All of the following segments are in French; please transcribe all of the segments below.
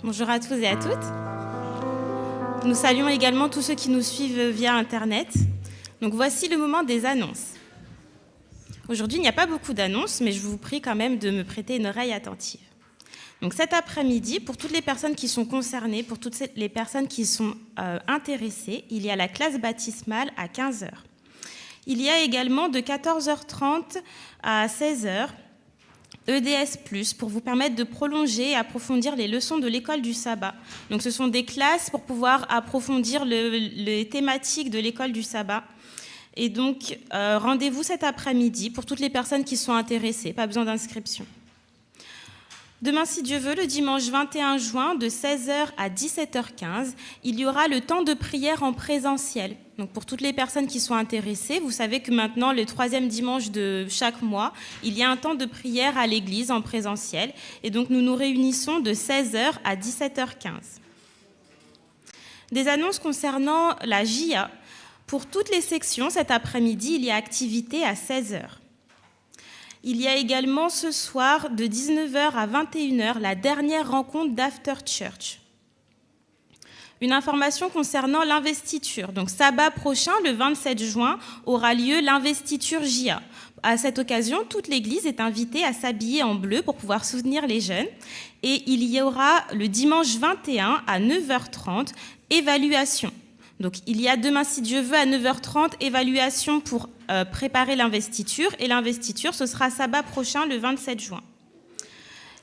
Bonjour à tous et à toutes. Nous saluons également tous ceux qui nous suivent via Internet. Donc voici le moment des annonces. Aujourd'hui, il n'y a pas beaucoup d'annonces, mais je vous prie quand même de me prêter une oreille attentive. Donc cet après-midi, pour toutes les personnes qui sont concernées, pour toutes les personnes qui sont intéressées, il y a la classe baptismale à 15h. Il y a également de 14h30 à 16h EDS+, pour vous permettre de prolonger et approfondir les leçons de l'école du sabbat. Donc ce sont des classes pour pouvoir approfondir les thématiques de l'école du sabbat. Et donc rendez-vous cet après-midi pour toutes les personnes qui sont intéressées, pas besoin d'inscription. Demain, si Dieu veut, le dimanche 21 juin, de 16h à 17h15, il y aura le temps de prière en présentiel. Donc pour toutes les personnes qui sont intéressées, vous savez que maintenant, le 3e dimanche de chaque mois, il y a un temps de prière à l'église en présentiel. Et donc nous nous réunissons de 16h à 17h15. Des annonces concernant la JA. Pour toutes les sections, cet après-midi, il y a activité à 16h. Il y a également ce soir, de 19h à 21h, la dernière rencontre d'After Church. Une information concernant l'investiture. Donc, sabbat prochain, le 27 juin, aura lieu l'investiture JA. À cette occasion, toute l'Église est invitée à s'habiller en bleu pour pouvoir soutenir les jeunes. Et il y aura le dimanche 21 à 9h30, évaluation. Donc, il y a demain, si Dieu veut, à 9h30, évaluation pour préparer l'investiture. Et l'investiture, ce sera sabbat prochain, le 27 juin.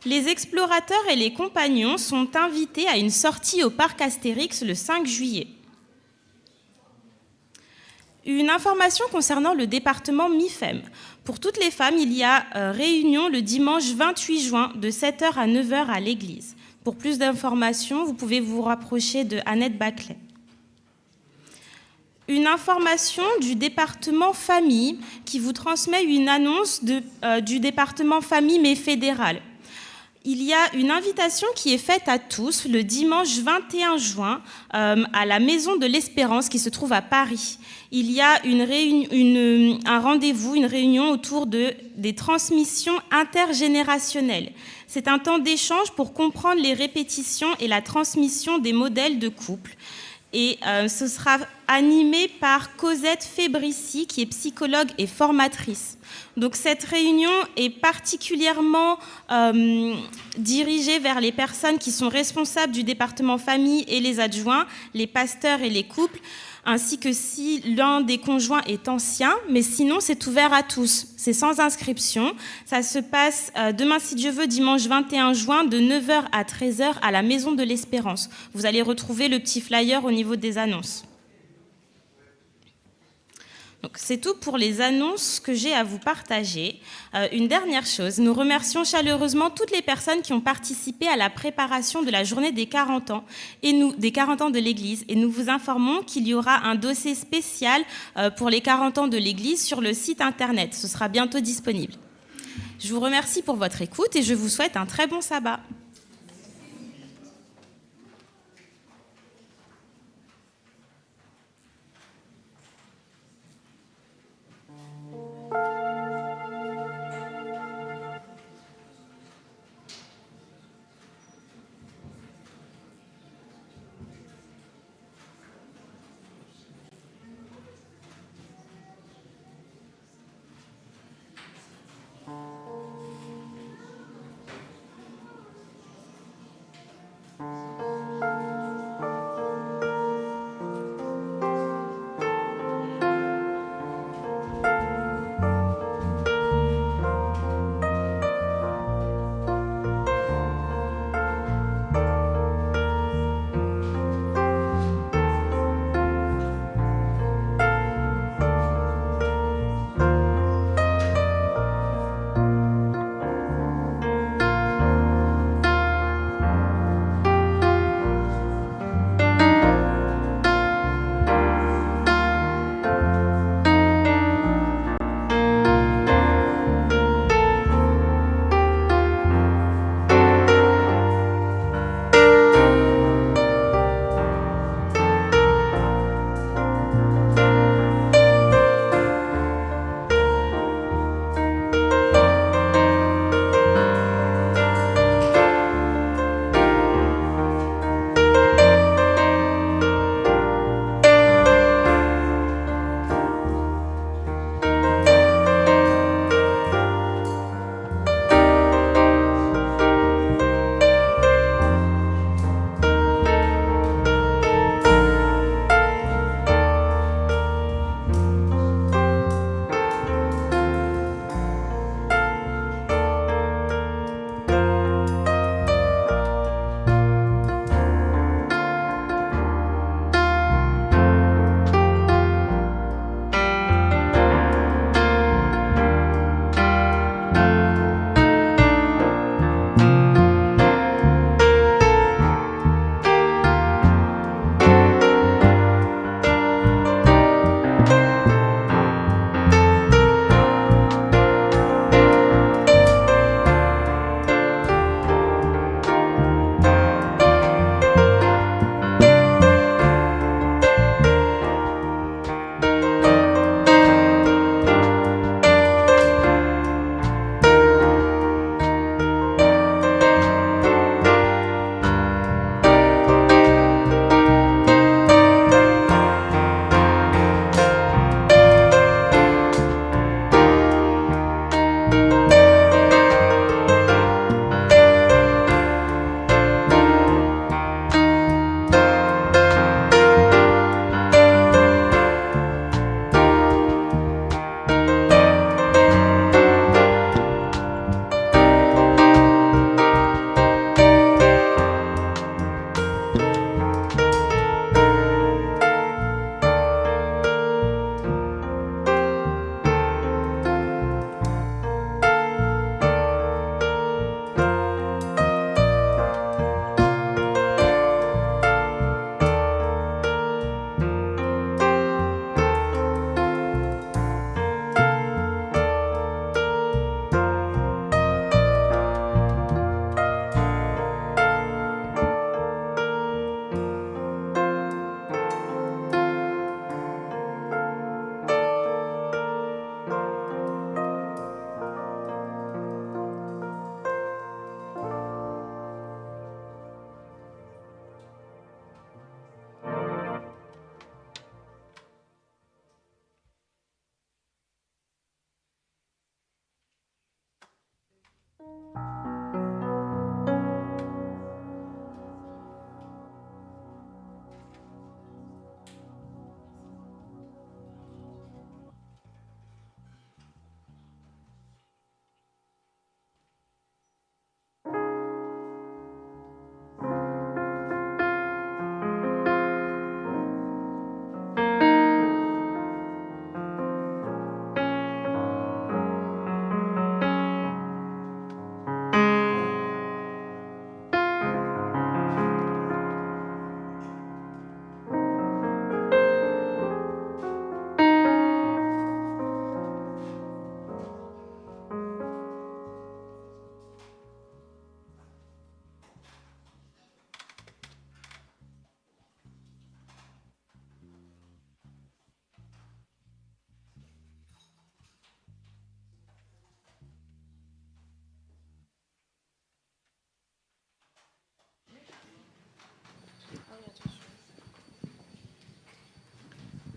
Les explorateurs et les compagnons sont invités à une sortie au parc Astérix le 5 juillet. Une information concernant le département MIFEM. Pour toutes les femmes, il y a réunion le dimanche 28 juin, de 7h à 9h à l'église. Pour plus d'informations, vous pouvez vous rapprocher de Annette Baclet. Une information du département famille qui vous transmet une annonce du département famille mais fédéral. Il y a une invitation qui est faite à tous le dimanche 21 juin à la Maison de l'Espérance qui se trouve à Paris. Il y a un rendez-vous, une réunion autour des transmissions intergénérationnelles. C'est un temps d'échange pour comprendre les répétitions et la transmission des modèles de couple. Et ce sera animé par Cosette Fébrici, qui est psychologue et formatrice. Donc cette réunion est particulièrement dirigée vers les personnes qui sont responsables du département famille et les adjoints, les pasteurs et les couples, ainsi que si l'un des conjoints est ancien, mais sinon c'est ouvert à tous. C'est sans inscription. Ça se passe demain, si Dieu veut, dimanche 21 juin, de 9h à 13h à la Maison de l'Espérance. Vous allez retrouver le petit flyer au niveau des annonces. Donc, c'est tout pour les annonces que j'ai à vous partager. Une dernière chose, nous remercions chaleureusement toutes les personnes qui ont participé à la préparation de la journée des 40 ans, des 40 ans de l'Église. Et nous vous informons qu'il y aura un dossier spécial pour les 40 ans de l'Église sur le site Internet. Ce sera bientôt disponible. Je vous remercie pour votre écoute et je vous souhaite un très bon sabbat.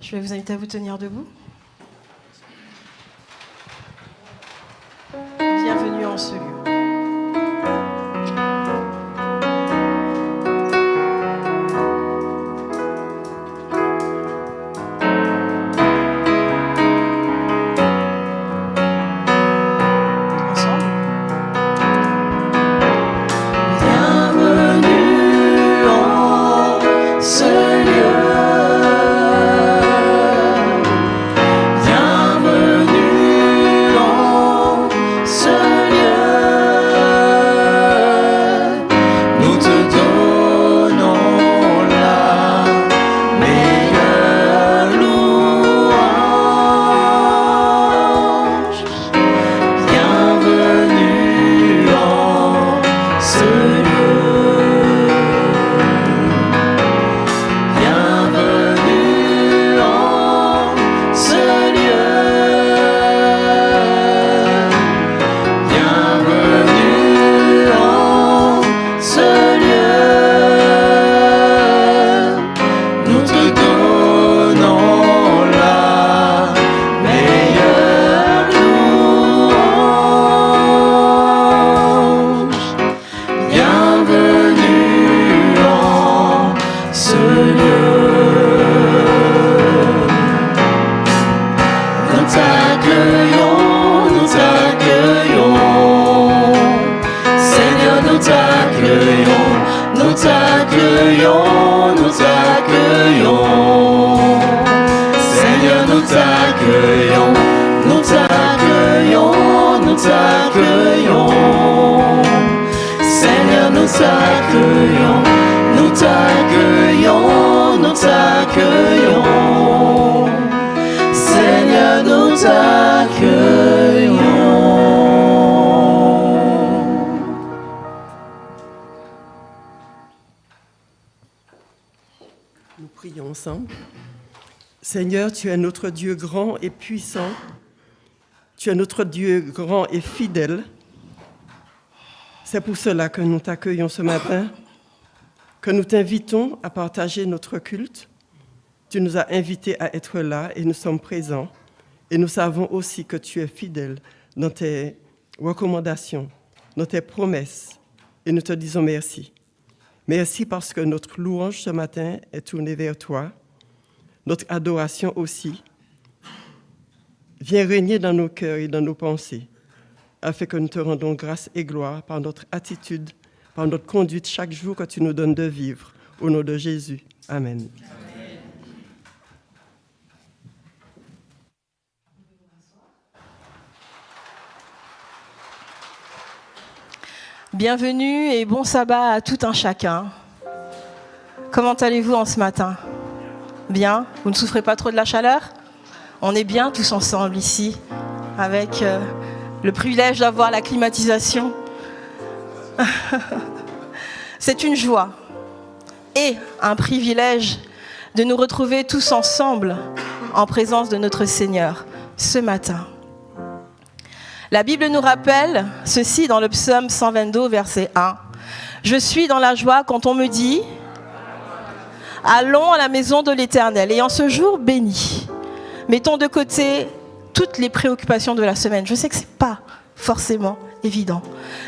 Je vais vous inviter à vous tenir debout. Bienvenue en ce lieu. Nous prions ensemble. Seigneur, tu es notre Dieu grand et puissant. Tu es notre Dieu grand et fidèle. C'est pour cela que nous t'accueillons ce matin, que nous t'invitons à partager notre culte. Tu nous as invités à être là et nous sommes présents. Et nous savons aussi que tu es fidèle dans tes recommandations, dans tes promesses. Et nous te disons merci. Merci parce que notre louange ce matin est tournée vers toi. Notre adoration aussi. Viens régner dans nos cœurs et dans nos pensées, afin que nous te rendons grâce et gloire par notre attitude, par notre conduite chaque jour que tu nous donnes de vivre. Au nom de Jésus. Amen. Bienvenue et bon sabbat à tout un chacun. Comment allez-vous en ce matin ? Bien ? Vous ne souffrez pas trop de la chaleur ? On est bien tous ensemble ici, avec le privilège d'avoir la climatisation. C'est une joie et un privilège de nous retrouver tous ensemble en présence de notre Seigneur ce matin. La Bible nous rappelle ceci dans le psaume 122, verset 1. « Je suis dans la joie quand on me dit « Allons à la maison de l'Éternel » et en ce jour béni. Mettons de côté toutes les préoccupations de la semaine. Je sais que ce n'est pas forcément évident,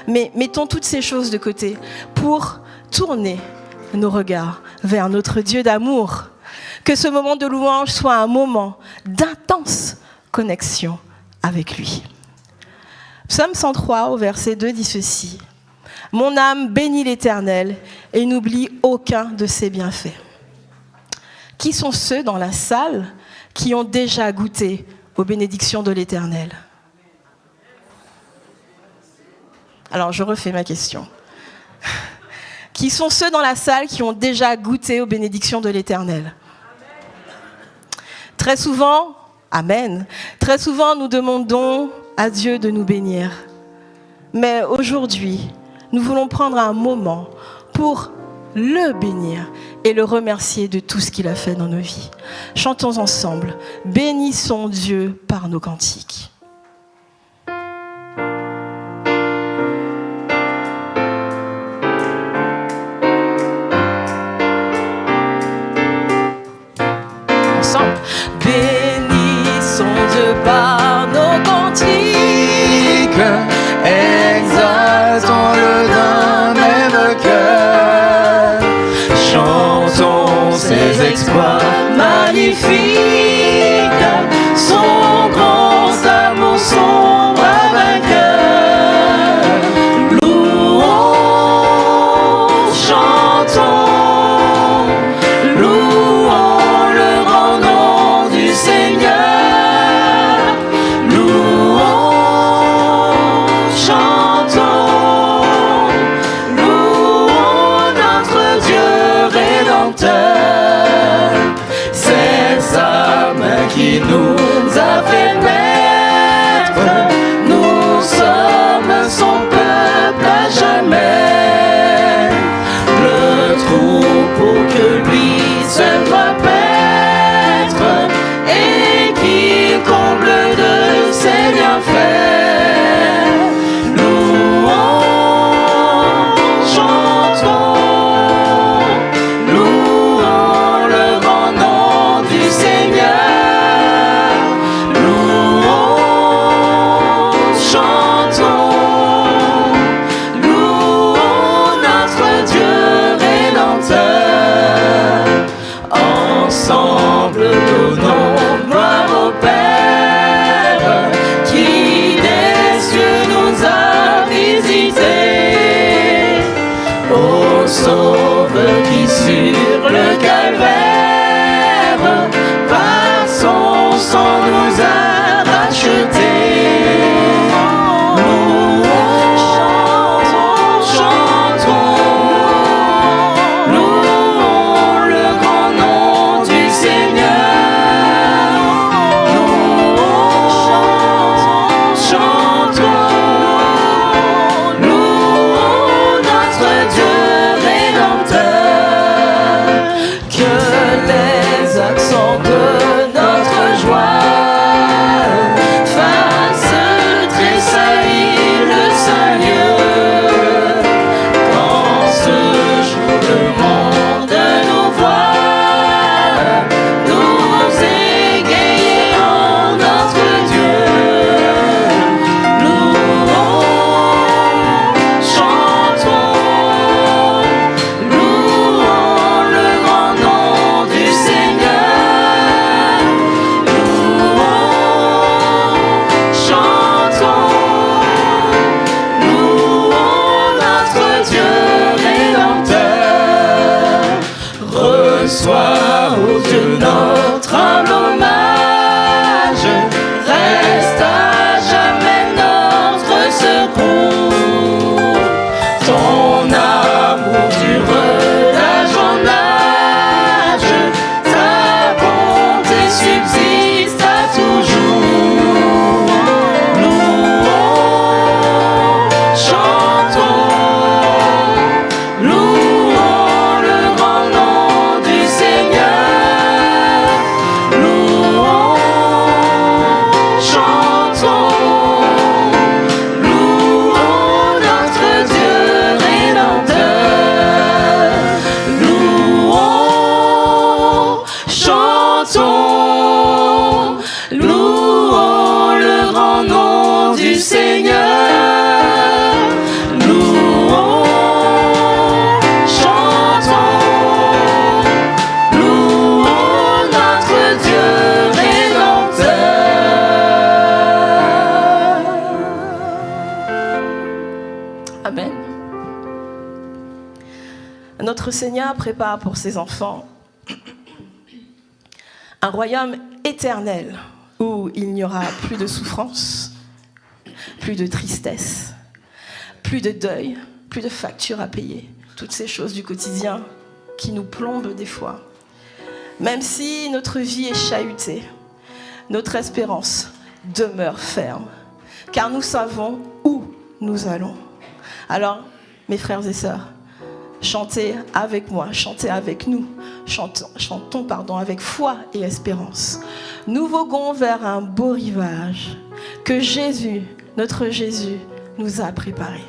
mais mettons toutes ces choses de côté pour tourner nos regards vers notre Dieu d'amour. Que ce moment de louange soit un moment d'intense connexion avec lui. Psaume 103 au verset 2 dit ceci. « Mon âme bénit l'Éternel et n'oublie aucun de ses bienfaits. » Qui sont ceux dans la salle qui ont déjà goûté aux bénédictions de l'Éternel ? Alors, je refais ma question. Qui sont ceux dans la salle qui ont déjà goûté aux bénédictions de l'Éternel ? Très souvent, amen, très souvent nous demandons à Dieu de nous bénir. Mais aujourd'hui, nous voulons prendre un moment pour le bénir et le remercier de tout ce qu'il a fait dans nos vies. Chantons ensemble, bénissons Dieu par nos cantiques. Ensemble. exaltons-le d'un même cœur, chantons ses exploits magnifiques, son grand amour, son bras vainqueur. Louons, chantons, louons le grand nom du Seigneur. Louons, chantons, louons notre Dieu rédempteur. C'est sa main qui nous a fait naître. Nous sommes son peuple à jamais. Le troupeau que lui seul doit paître et qui comble de ses bienfaits. Louons, chantons, louons le grand nom du Seigneur. Louons, chantons, louons notre Dieu rédempteur. Ensemble donnons gloire au Père qui des cieux nous a visités, au Sauveur qui sur le calvaire par son sang nous a rachetés. Louons, chantons, louons le grand nom du Seigneur. Louons, chantons, louons notre Dieu rédempteur. Que les accents de notre joie fassent tressaillir le Saint-Lieu. Dans ce jour, le monde nous voit, nous égayer en notre Dieu. Louons, chantons, louons le grand nom du Seigneur. Louons, chantons, louons notre Dieu rédempteur. Reçois, ô Dieu, notre humble hommage, reste à jamais notre secours. Ton amour dure d'âge en âge, ta bonté subsiste à toujours. Louons, chantons, louons le grand nom du Seigneur. Louons, chantons, louons notre Dieu rédempteur. Louons, chantons, louons le grand nom du Seigneur. Louons, chantons, louons notre Dieu rédempteur. Amen. Notre Seigneur prépare pour ses enfants un royaume éternel où il n'y aura plus de souffrance, plus de tristesse, plus de deuil, plus de factures à payer. Toutes ces choses du quotidien qui nous plombent des fois. Même si notre vie est chahutée, notre espérance demeure ferme, car nous savons où nous allons. Alors, mes frères et sœurs, chantez avec moi, chantez avec nous, chantons avec foi et espérance. Nous voguons vers un beau rivage que Jésus, notre Jésus, nous a préparé.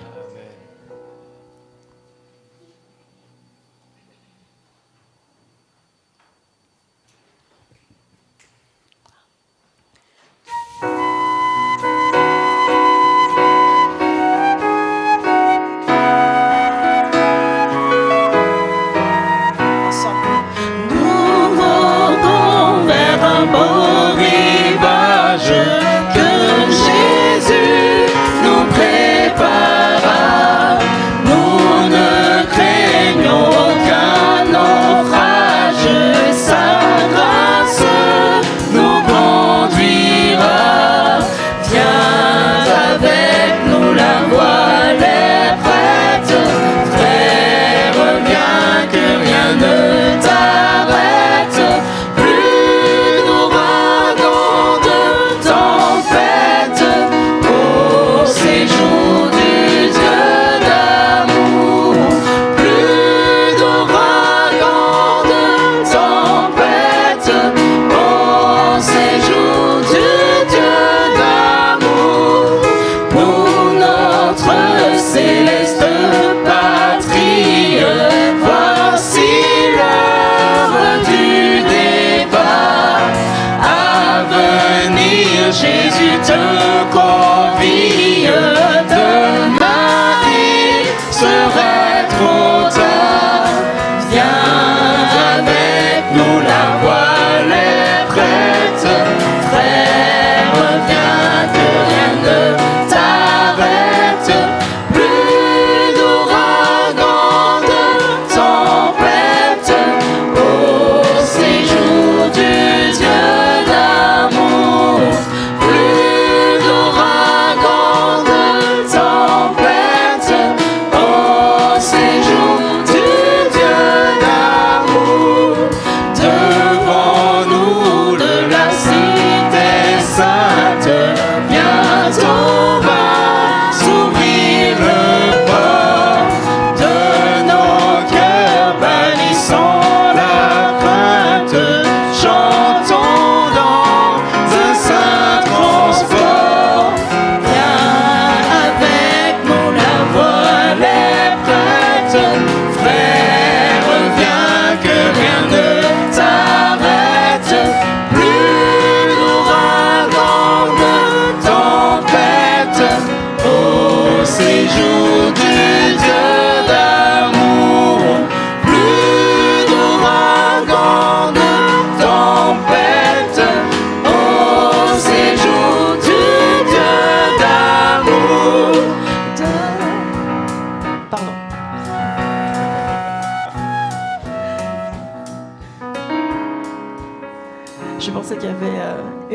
pensais qu'il y avait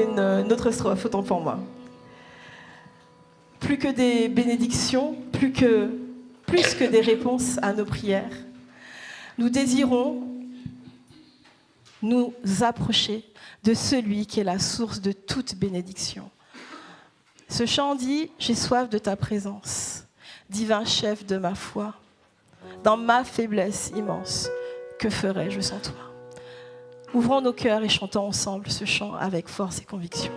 une autre strophe, autant pour moi. Plus que des bénédictions, plus que des réponses à nos prières, nous désirons nous approcher de celui qui est la source de toute bénédiction. Ce chant dit « J'ai soif de ta présence, divin chef de ma foi. Dans ma faiblesse immense, que ferais-je sans toi ?» Ouvrons nos cœurs et chantons ensemble ce chant avec force et conviction.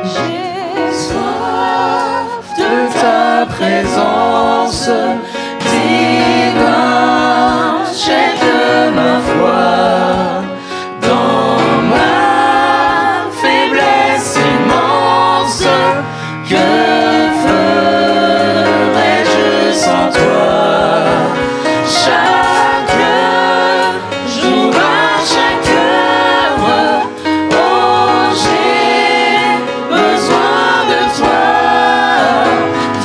J'ai soif de ta présence, divin chef de ma foi. Dans ma faiblesse immense, que ferais-je sans toi? Chaque jour, à chaque heure, oh, j'ai besoin de toi.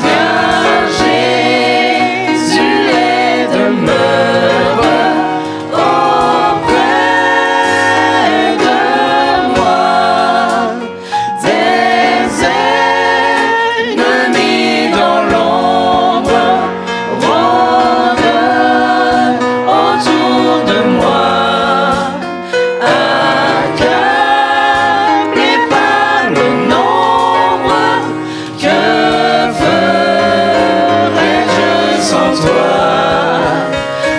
Viens, Jésus, et demeure auprès de moi. Des ennemis dans l'ombre rôdent autour de moi. Accablé par le nombre, que ferais-je sans toi?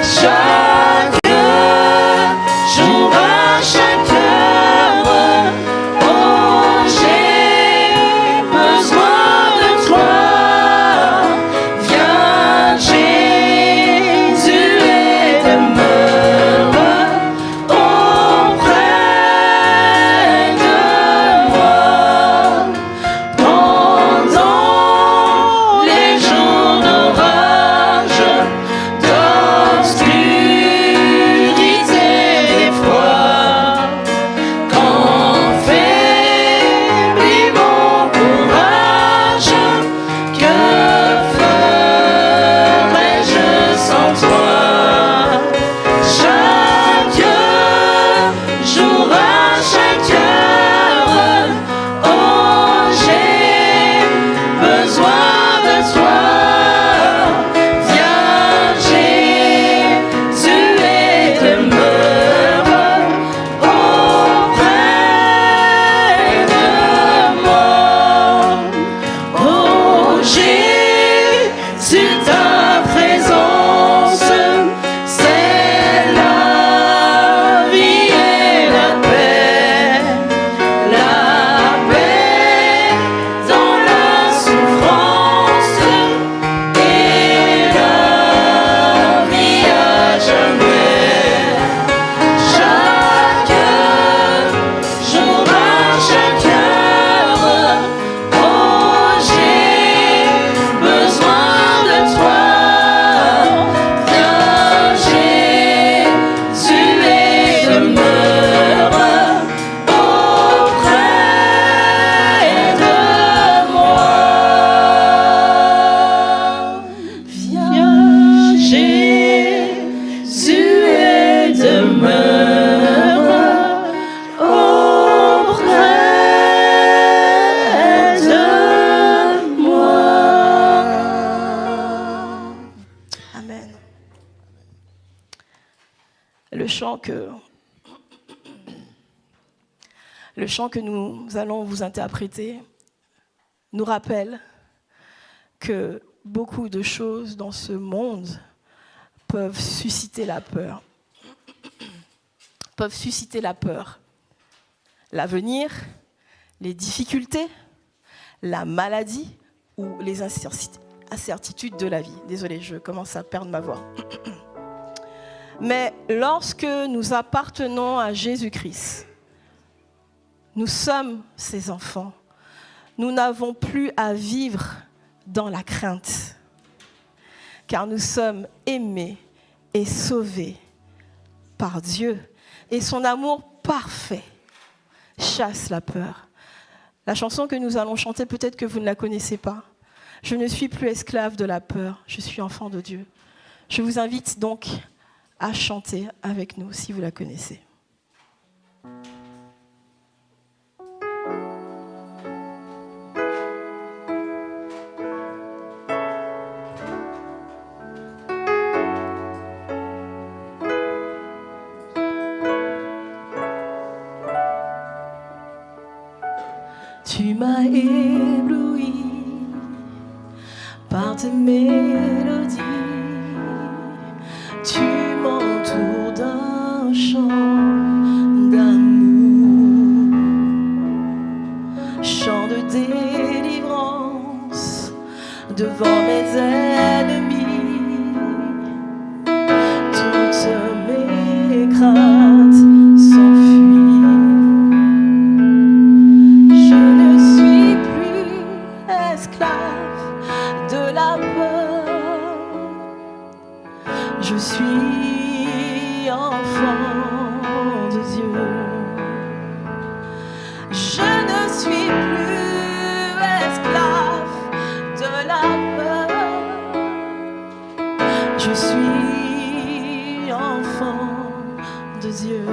Chaque jour, à chaque heure, oh, j'ai besoin de toi. Viens, Jésus, et demeure auprès de moi. Pendant les jours d'orage, d'obscurité, d'effroi, quand faiblit mon courage, que ferais-je sans toi? Chaque jour, à chaque heure, oh, j'ai besoin de toi. Viens, Jésus, et demeure auprès de moi. Oh, Jésus, ta présence, c'est la vie et la paix dans la souffrance et la vie à jamais. Chaque jour, à chaque heure, oh, j'ai besoin de toi. Viens, Jésus, et demeure auprès de moi. Viens, Jésus, et demeure auprès de moi. Amen. Le chant que nous allons vous interpréter nous rappelle que beaucoup de choses dans ce monde peuvent susciter la peur. L'avenir, les difficultés, la maladie ou les incertitudes de la vie. Désolée, je commence à perdre ma voix. Mais lorsque nous appartenons à Jésus-Christ, nous sommes ses enfants. Nous n'avons plus à vivre dans la crainte, car nous sommes aimés et sauvés par Dieu. Et son amour parfait chasse la peur. La chanson que nous allons chanter, peut-être que vous ne la connaissez pas. Je ne suis plus esclave de la peur, je suis enfant de Dieu. Je vous invite donc à chanter avec nous si vous la connaissez. Tu m'as ébloui par tes mélodies, tu m'entoures d'un chant d'amour, chant de délivrance devant mes ennemis, toutes mes craintes s'enfuient. Je suis enfant de Dieu. Je ne suis plus esclave de la peur. Je suis enfant de Dieu.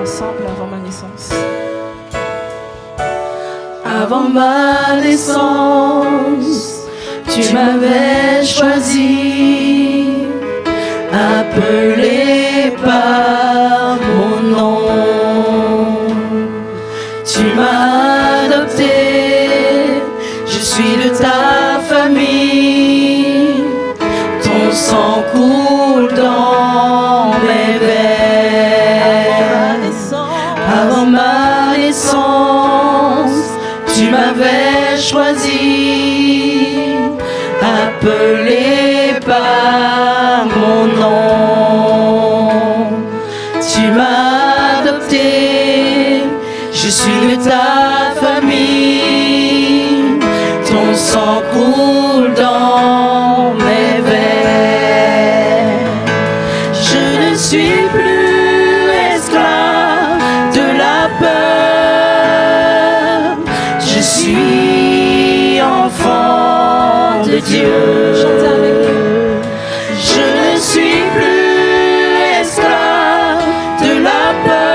Ensemble avant ma naissance. Avant ma naissance, tu m'avais choisi, appelé par mon nom. Tu m'as adopté, je suis de ta famille. Ton sang coule dans mes veines. Avant ma naissance, tu m'avais choisi, appelé par mon nom. Tu m'as adopté, je suis de ta famille. Ton sang coule dans mes veines. Je ne suis plus esclave de la peur. Je suis enfant de Dieu. Chantez avec nous. Je ne suis plus esclave de la peur.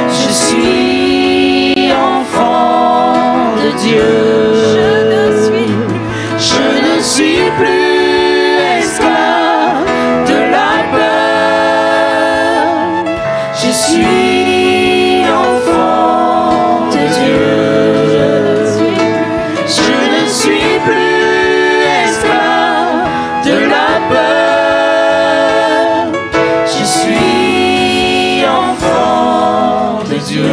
Je suis enfant de Dieu. Je ne suis plus esclave de la peur. Je suis enfant de Dieu. Je ne suis plus esclave de la peur. Je suis enfant de Dieu.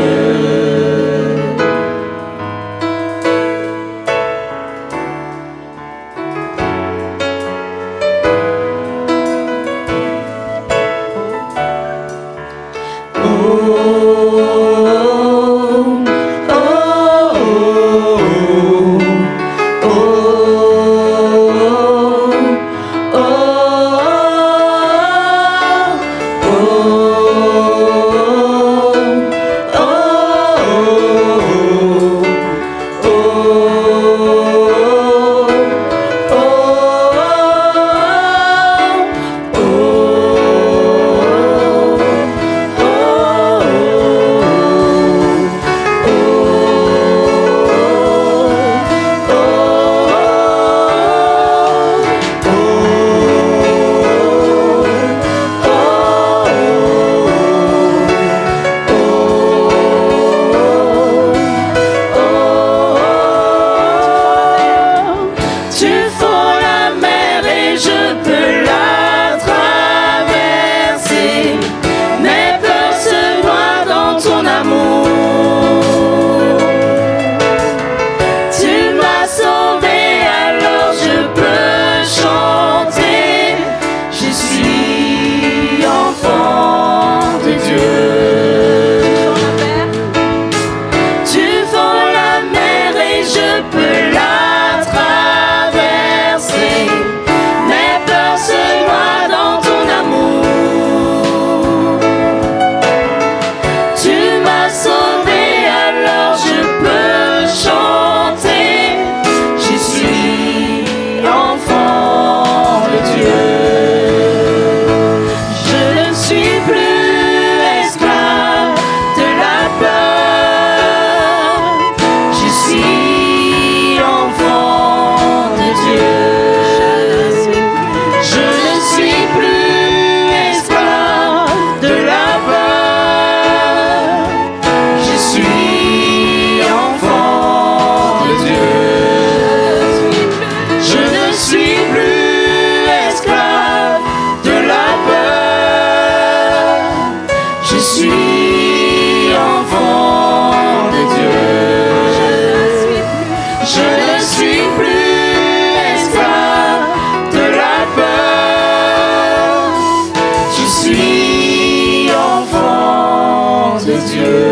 suis enfant de Dieu.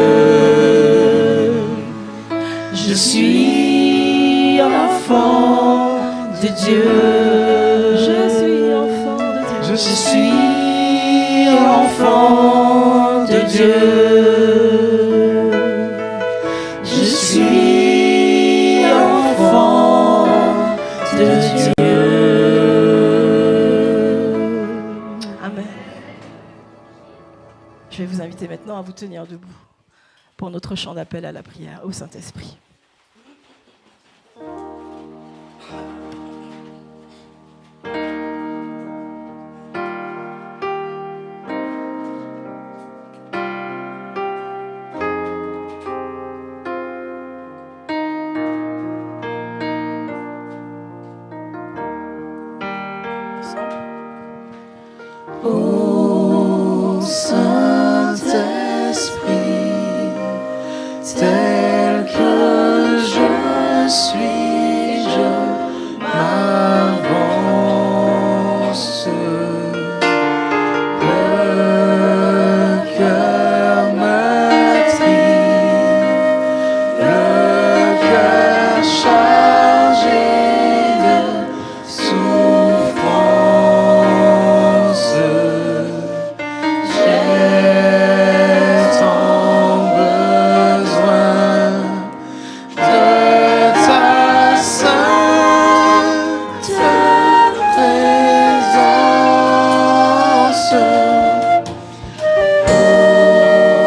Je suis enfant de Dieu. Je suis enfant de Dieu. Je suis enfant de Dieu. Je suis enfant de Dieu. Amen. Je vais vous inviter maintenant à vous tenir debout pour notre chant d'appel à la prière au Saint-Esprit. Ô Saint-Esprit, tel que je suis, je m'avance. Le cœur me trie, le cœur chargé de souffrance. J'ai tant besoin de ta sainte présence.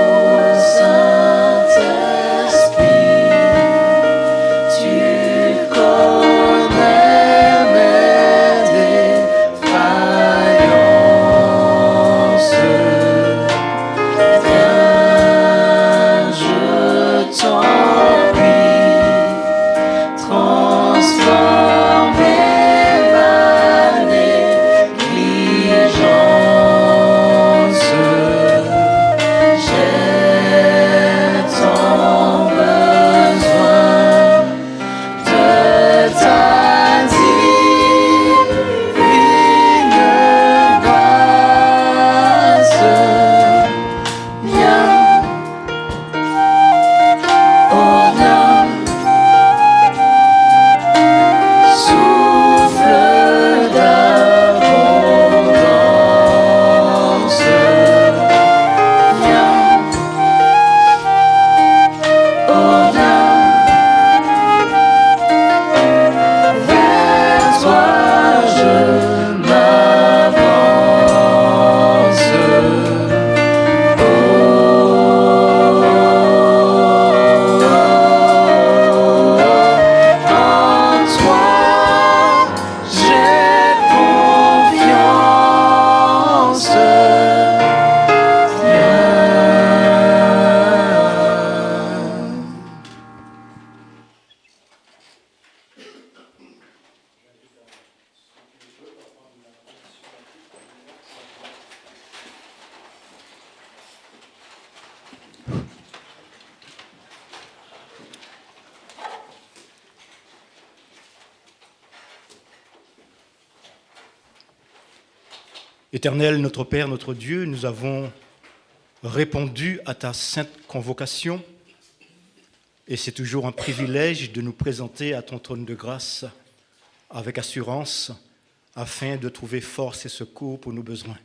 Ô Saint-Esprit, tu connais mes défaillances. Viens, je t'en prie, transformer ma négligence. J'ai tant besoin de ta divine grâce. Viens, oh viens, souffle d'abondance. Viens, oh viens, vers toi je m'avance. En toi, j'ai confiance. Viens. Éternel, notre Père, notre Dieu, nous avons répondu à ta sainte convocation et c'est toujours un privilège de nous présenter à ton trône de grâce avec assurance afin de trouver force et secours pour nos besoins.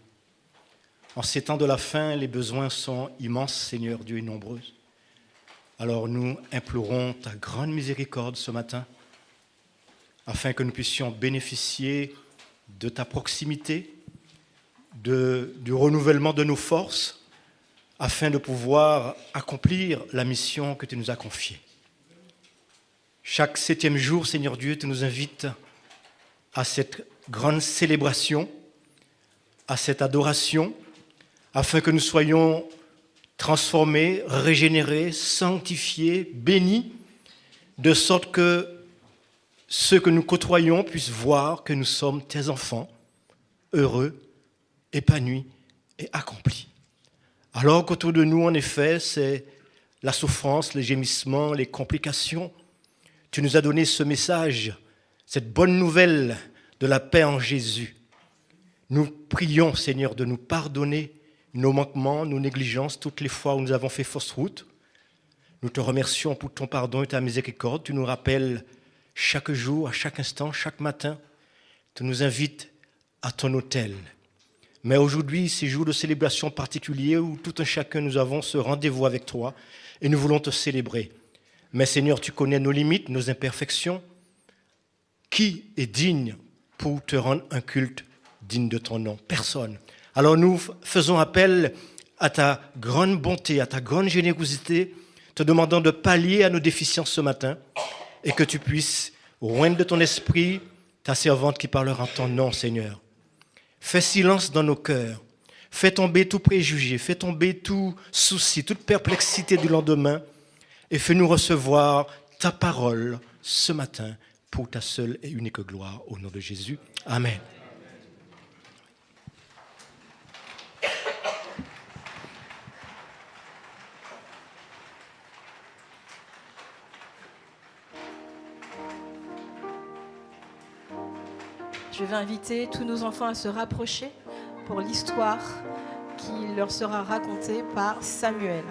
En ces temps de la fin, les besoins sont immenses, Seigneur Dieu, et nombreux. Alors nous implorons ta grande miséricorde ce matin afin que nous puissions bénéficier de ta proximité, du renouvellement de nos forces, afin de pouvoir accomplir la mission que tu nous as confiée. Chaque 7e jour, Seigneur Dieu, tu nous invites à cette grande célébration, à cette adoration, afin que nous soyons transformés, régénérés, sanctifiés, bénis, de sorte que ceux que nous côtoyons puissent voir que nous sommes tes enfants, heureux, épanouis et accomplis. Alors qu'autour de nous, en effet, c'est la souffrance, les gémissements, les complications, tu nous as donné ce message, cette bonne nouvelle de la paix en Jésus. Nous prions, Seigneur, de nous pardonner nos manquements, nos négligences, toutes les fois où nous avons fait fausse route. Nous te remercions pour ton pardon et ta miséricorde. Tu nous rappelles chaque jour, à chaque instant, chaque matin. Tu nous invites à ton autel. Mais aujourd'hui, ces jours de célébration particuliers où tout un chacun nous avons ce rendez-vous avec toi et nous voulons te célébrer. Mais Seigneur, tu connais nos limites, nos imperfections. Qui est digne pour te rendre un culte digne de ton nom? Personne. Alors nous faisons appel à ta grande bonté, à ta grande générosité, te demandant de pallier à nos déficiences ce matin et que tu puisses oindre de ton esprit ta servante qui parlera en ton nom, Seigneur. Fais silence dans nos cœurs. Fais tomber tout préjugé, fais tomber tout souci, toute perplexité du lendemain et fais-nous recevoir ta parole ce matin pour ta seule et unique gloire. Au nom de Jésus. Amen. Je vais inviter tous nos enfants à se rapprocher pour l'histoire qui leur sera racontée par Samuel.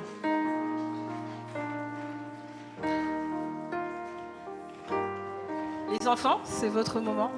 Les enfants, c'est votre moment.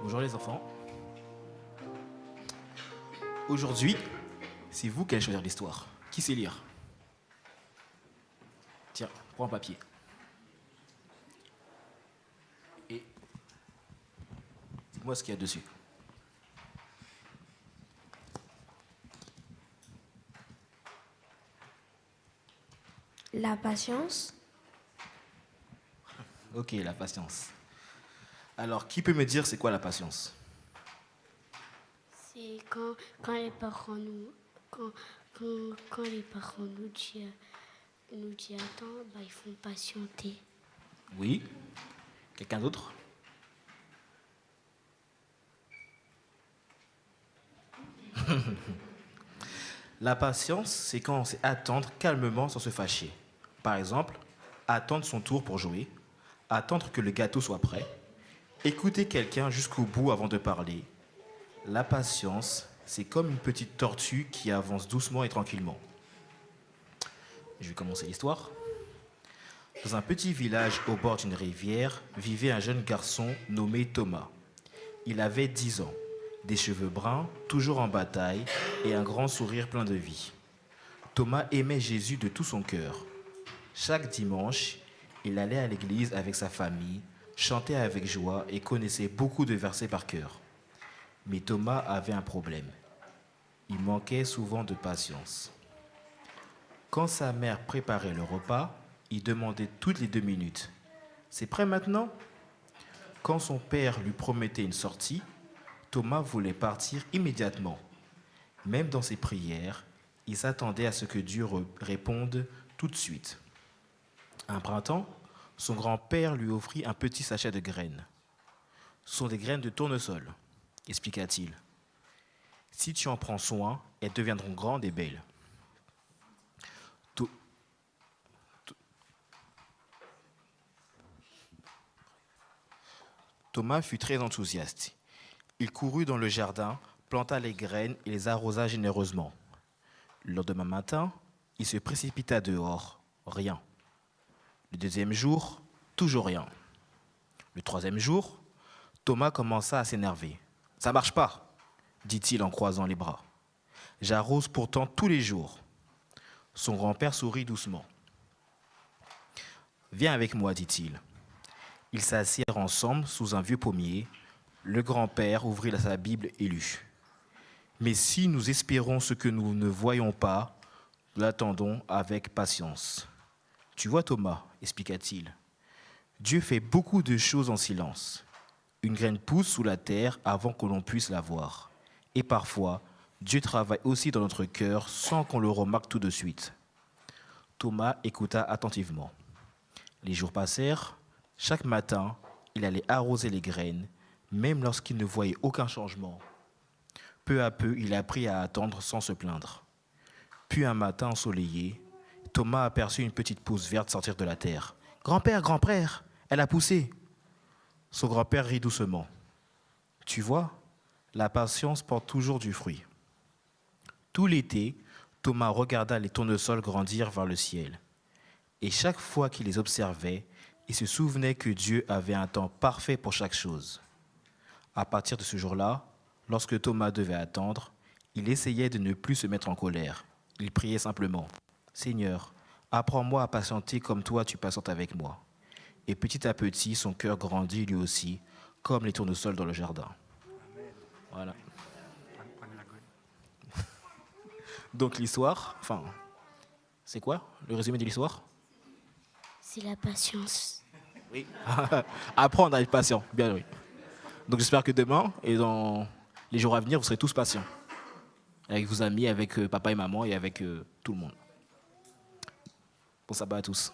Bonjour les enfants. Aujourd'hui, c'est vous qui allez choisir l'histoire. Qui sait lire? Tiens, prends un papier. Et dites-moi ce qu'il y a dessus. La patience. Ok, la patience. Alors, qui peut me dire c'est quoi la patience? C'est quand les parents quand les parents nous disent attends, bah, ils font patienter. Oui. Quelqu'un d'autre? La patience, c'est quand on sait attendre calmement sans se fâcher. Par exemple, attendre son tour pour jouer, attendre que le gâteau soit prêt, écouter quelqu'un jusqu'au bout avant de parler. La patience, c'est comme une petite tortue qui avance doucement et tranquillement. Je vais commencer l'histoire. Dans un petit village au bord d'une rivière, vivait un jeune garçon nommé Thomas. Il avait 10 ans, des cheveux bruns, toujours en bataille, et un grand sourire plein de vie. Thomas aimait Jésus de tout son cœur. Chaque dimanche, il allait à l'église avec sa famille, chantait avec joie et connaissait beaucoup de versets par cœur. Mais Thomas avait un problème. Il manquait souvent de patience. Quand sa mère préparait le repas, il demandait toutes les 2 minutes « C'est prêt maintenant ?» Quand son père lui promettait une sortie, Thomas voulait partir immédiatement. Même dans ses prières, il s'attendait à ce que Dieu réponde tout de suite. Un printemps, son grand-père lui offrit un petit sachet de graines. « Ce sont des graines de tournesol, » expliqua-t-il. « Si tu en prends soin, elles deviendront grandes et belles. » Thomas fut très enthousiaste. Il courut dans le jardin, planta les graines et les arrosa généreusement. Le lendemain matin, il se précipita dehors. Rien. Le deuxième jour, toujours rien. Le troisième jour, Thomas commença à s'énerver. « Ça marche pas !» dit-il en croisant les bras. « J'arrose pourtant tous les jours. » Son grand-père sourit doucement. Viens avec moi, dit-il. Ils s'assirent ensemble sous un vieux pommier. Le grand-père ouvrit sa Bible et lut. Mais si nous espérons ce que nous ne voyons pas, nous l'attendons avec patience. Tu vois, Thomas, expliqua-t-il, Dieu fait beaucoup de choses en silence. Une graine pousse sous la terre avant que l'on puisse la voir. Et parfois, Dieu travaille aussi dans notre cœur sans qu'on le remarque tout de suite. Thomas écouta attentivement. Les jours passèrent. Chaque matin, il allait arroser les graines, même lorsqu'il ne voyait aucun changement. Peu à peu, il apprit à attendre sans se plaindre. Puis un matin ensoleillé, Thomas aperçut une petite pousse verte sortir de la terre. « Grand-père, elle a poussé !» Son grand-père rit doucement. « Tu vois, la patience porte toujours du fruit. » Tout l'été, Thomas regarda les tournesols grandir vers le ciel. Et chaque fois qu'il les observait, il se souvenait que Dieu avait un temps parfait pour chaque chose. À partir de ce jour-là, lorsque Thomas devait attendre, il essayait de ne plus se mettre en colère. Il priait simplement, « Seigneur, apprends-moi à patienter comme toi tu patientes avec moi. » Et petit à petit, son cœur grandit lui aussi, comme les tournesols dans le jardin. Voilà. Donc l'histoire, c'est quoi le résumé de l'histoire? C'est la patience. Oui. Apprendre à être patient, bien oui. Donc j'espère que demain et dans les jours à venir, vous serez tous patients. Avec vos amis, avec papa et maman et avec tout le monde. Bon sabbat à tous.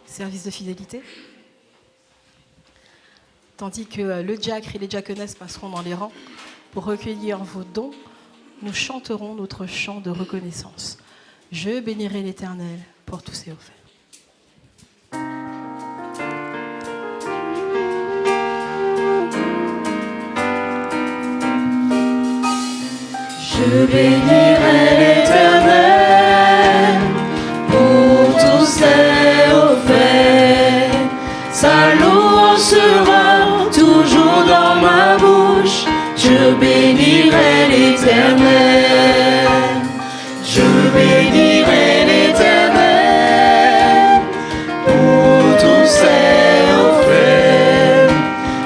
Service de fidélité. Tandis que le diacre et les diaconesses passeront dans les rangs pour recueillir vos dons, nous chanterons notre chant de reconnaissance. Je bénirai l'Éternel pour tous ses offerts. Je bénirai l'Éternel pour tous ses offerts. Sa louange sera toujours dans ma bouche. Je bénirai l'Éternel. Je bénirai l'Éternel pour tous ses offerts.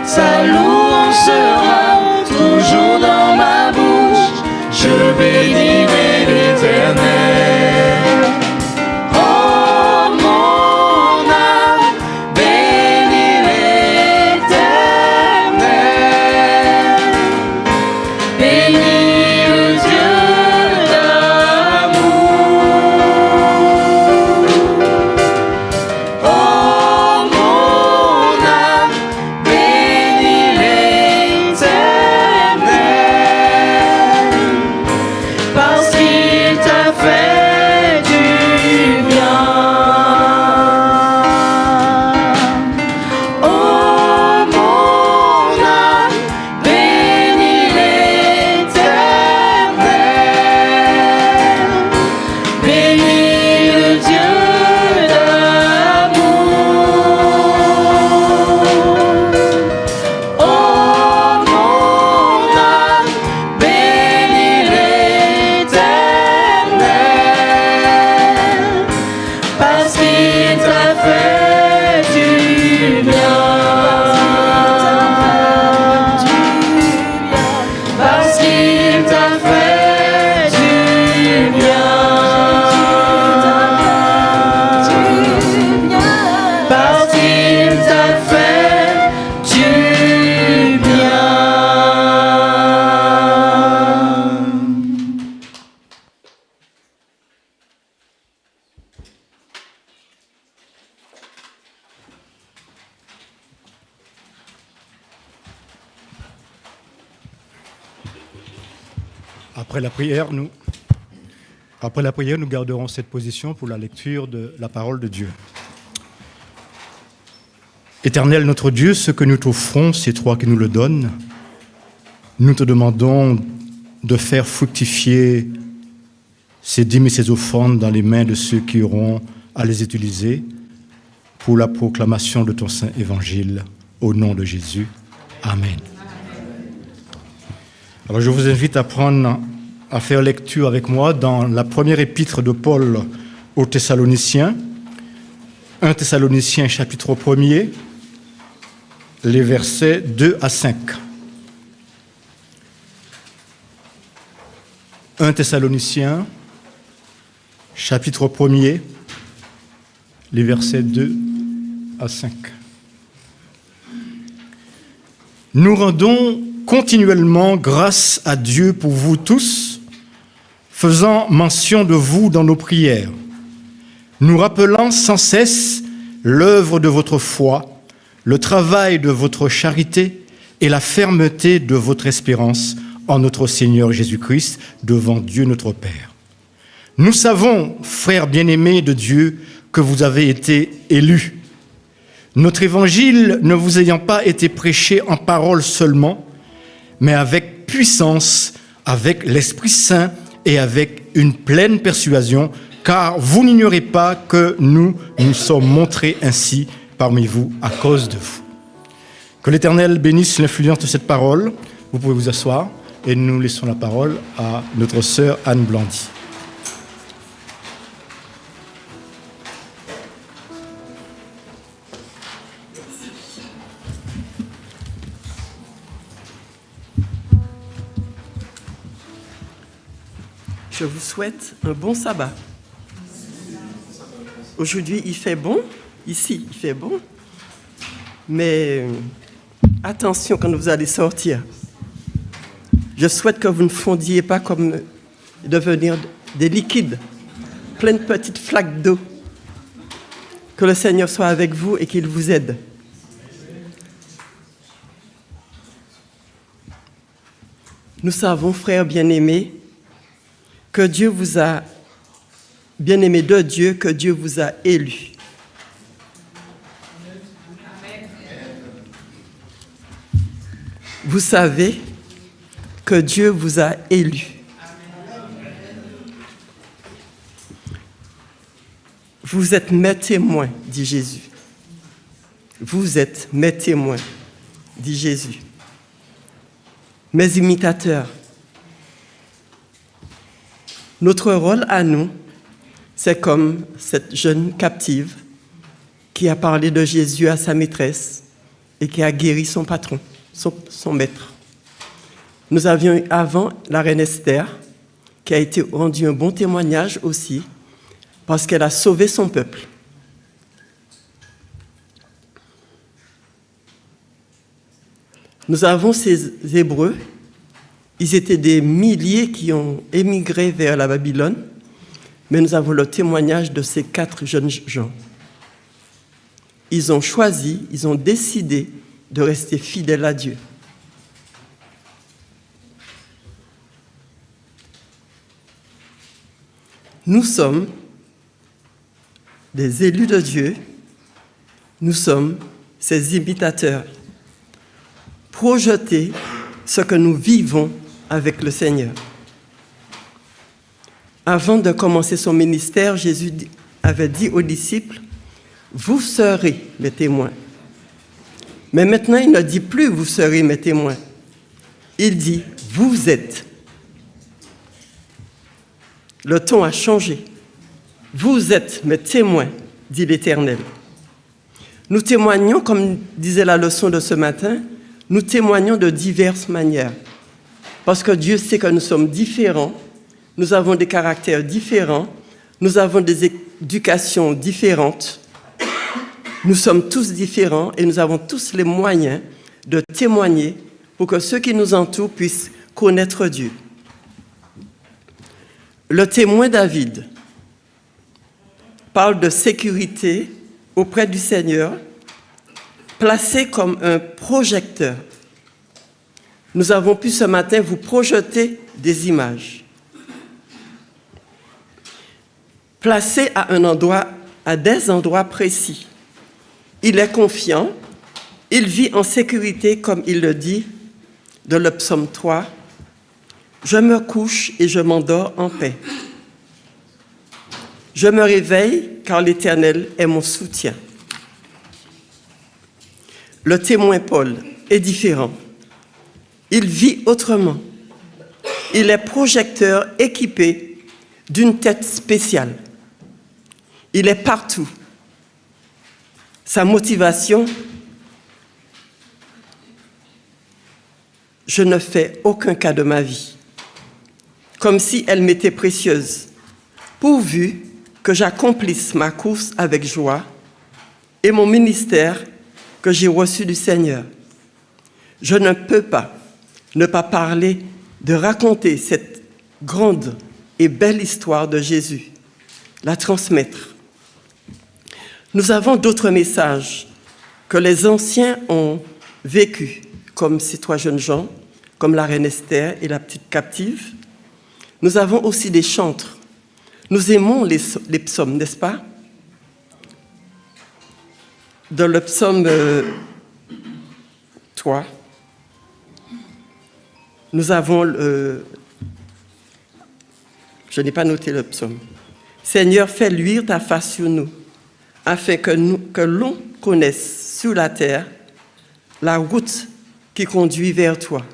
Sa louange sera toujours dans ma bouche. Je bénirai l'Éternel. Oh mon âme, bénis l'Éternel. Bénis le Dieu d'amour. Oh mon âme, bénis l'Éternel. Parce qu'il t'a fait du bien. Oh mon âme, bénis l'Éternel. Bénis le Dieu d'amour. Oh mon âme, bénis l'Éternel, parce qu'il t'a fait du bien. Parce qu'il t'a fait du bien. Parce qu'il t'a fait du bien. Après la prière, Après la prière, nous garderons cette position pour la lecture de la parole de Dieu. Éternel notre Dieu, ce que nous t'offrons, c'est toi qui nous le donnes. Nous te demandons de faire fructifier ces dîmes et ces offrandes dans les mains de ceux qui auront à les utiliser pour la proclamation de ton saint évangile. Au nom de Jésus. Amen. Alors je vous invite à faire lecture avec moi dans la première épître de Paul aux Thessaloniciens, 1 Thessaloniciens chapitre 1er, les versets 2 à 5. 1 Thessaloniciens chapitre 1er, les versets 2 à 5. Nous rendons continuellement grâce à Dieu pour vous tous, faisant mention de vous dans nos prières, nous rappelant sans cesse l'œuvre de votre foi, le travail de votre charité et la fermeté de votre espérance en notre Seigneur Jésus-Christ devant Dieu notre Père. Nous savons, frères bien-aimés de Dieu, que vous avez été élus. Notre évangile ne vous ayant pas été prêché en parole seulement, mais avec puissance, avec l'Esprit Saint et avec une pleine persuasion, car vous n'ignorez pas que nous nous sommes montrés ainsi parmi vous à cause de vous. Que l'Éternel bénisse l'influence de cette parole. Vous pouvez vous asseoir et nous laissons la parole à notre sœur Anne Blandy. Je vous souhaite un bon sabbat. Aujourd'hui, il fait bon. Ici, il fait bon. Mais attention quand vous allez sortir. Je souhaite que vous ne fondiez pas comme devenir des liquides, plein de petites flaques d'eau. Que le Seigneur soit avec vous et qu'il vous aide. Nous savons, frères bien-aimés, que Dieu vous a, bien-aimés de Dieu, que Dieu vous a élus. Vous savez que Dieu vous a élus. Vous êtes mes témoins, dit Jésus. Vous êtes mes témoins, dit Jésus. Mes imitateurs. Notre rôle à nous, c'est comme cette jeune captive qui a parlé de Jésus à sa maîtresse et qui a guéri son patron, son maître. Nous avions eu avant la reine Esther, qui a été rendue un bon témoignage aussi, parce qu'elle a sauvé son peuple. Nous avons ces Hébreux. Ils étaient des milliers qui ont émigré vers la Babylone, mais nous avons le témoignage de ces 4 jeunes gens. Ils ont choisi, ils ont décidé de rester fidèles à Dieu. Nous sommes des élus de Dieu, nous sommes ses imitateurs. Projeter ce que nous vivons avec le Seigneur. Avant de commencer son ministère, Jésus avait dit aux disciples, « Vous serez mes témoins. » Mais maintenant, il ne dit plus « Vous serez mes témoins ». Il dit « Vous êtes ». Le ton a changé. « Vous êtes mes témoins », dit l'Éternel. Nous témoignons, comme disait la leçon de ce matin, nous témoignons de diverses manières. Parce que Dieu sait que nous sommes différents, nous avons des caractères différents, nous avons des éducations différentes, nous sommes tous différents et nous avons tous les moyens de témoigner pour que ceux qui nous entourent puissent connaître Dieu. Le témoin David parle de sécurité auprès du Seigneur, placé comme un projecteur. Nous avons pu ce matin vous projeter des images. placé à des endroits précis. Il est confiant, il vit en sécurité, comme il le dit dans le psaume 3. Je me couche et je m'endors en paix. Je me réveille car l'Éternel est mon soutien. Le témoin Paul est différent. Il vit autrement. Il est projecteur équipé d'une tête spéciale. Il est partout. Sa motivation, je ne fais aucun cas de ma vie, comme si elle m'était précieuse, pourvu que j'accomplisse ma course avec joie et mon ministère que j'ai reçu du Seigneur. Je ne peux pas ne pas parler de raconter cette grande et belle histoire de Jésus, la transmettre. Nous avons d'autres messages que les anciens ont vécus, comme ces 3 jeunes gens, comme la reine Esther et la petite captive. Nous avons aussi des chantres. Nous aimons les psaumes, n'est-ce pas? Dans le psaume 3, nous avons, je n'ai pas noté le psaume. Seigneur, fais luire ta face sur nous, afin que l'on connaisse sur la terre la route qui conduit vers toi.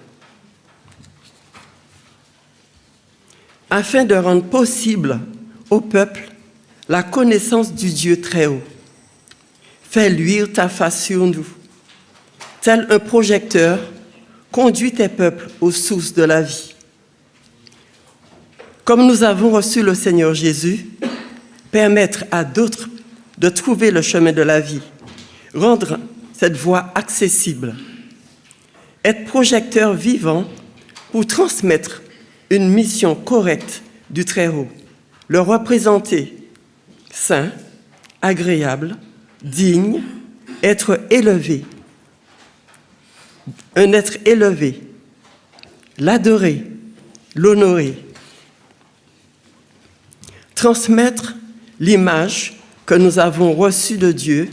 Afin de rendre possible au peuple la connaissance du Dieu très haut. Fais luire ta face sur nous. Tel un projecteur, conduis tes peuples aux sources de la vie. Comme nous avons reçu le Seigneur Jésus, permettre à d'autres de trouver le chemin de la vie, rendre cette voie accessible, être projecteur vivant pour transmettre une mission correcte du Très-Haut, le représenter saint, agréable, digne, être élevé, un être élevé, l'adorer, l'honorer, transmettre l'image que nous avons reçue de Dieu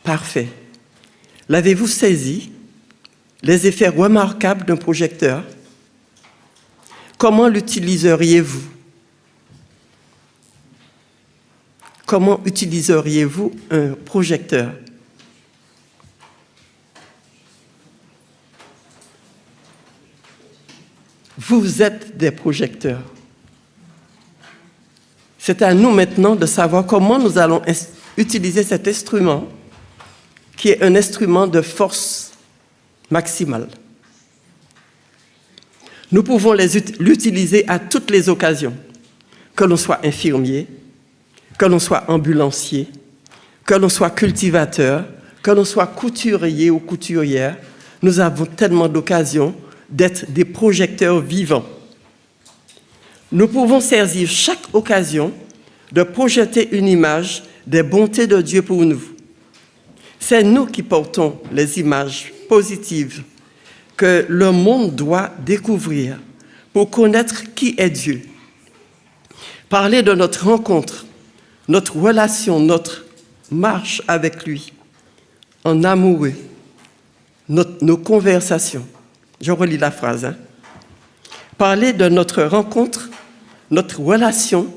parfait. L'avez-vous saisi? Les effets remarquables d'un projecteur? Comment l'utiliseriez-vous? Comment utiliseriez-vous un projecteur? Vous êtes des projecteurs. C'est à nous maintenant de savoir comment nous allons utiliser cet instrument, qui est un instrument de force maximale. Nous pouvons l'utiliser à toutes les occasions, que l'on soit infirmier, que l'on soit ambulancier, que l'on soit cultivateur, que l'on soit couturier ou couturière. Nous avons tellement d'occasions d'être des projecteurs vivants. Nous pouvons saisir chaque occasion de projeter une image des bontés de Dieu pour nous. C'est nous qui portons les images positives que le monde doit découvrir pour connaître qui est Dieu. Parler de notre rencontre, notre relation, notre marche avec lui, en amoureux, nos conversations. Je relis la phrase. Parler de notre rencontre, notre relation,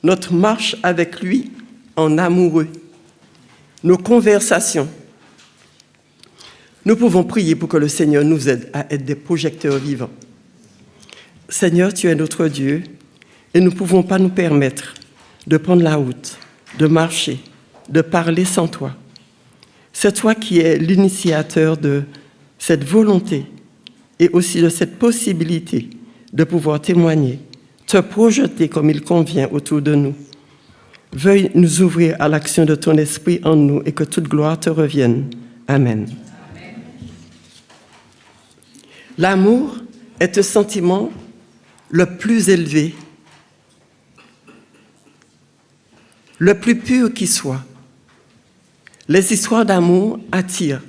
notre marche avec lui en amoureux, nos conversations. Nous pouvons prier pour que le Seigneur nous aide à être des projecteurs vivants. Seigneur, tu es notre Dieu et nous ne pouvons pas nous permettre de prendre la route, de marcher, de parler sans toi. C'est toi qui es l'initiateur de cette volonté et aussi de cette possibilité de pouvoir témoigner, te projeter comme il convient autour de nous. Veuille nous ouvrir à l'action de ton esprit en nous et que toute gloire te revienne. Amen. L'amour est un sentiment le plus élevé, le plus pur qui soit. Les histoires d'amour attirent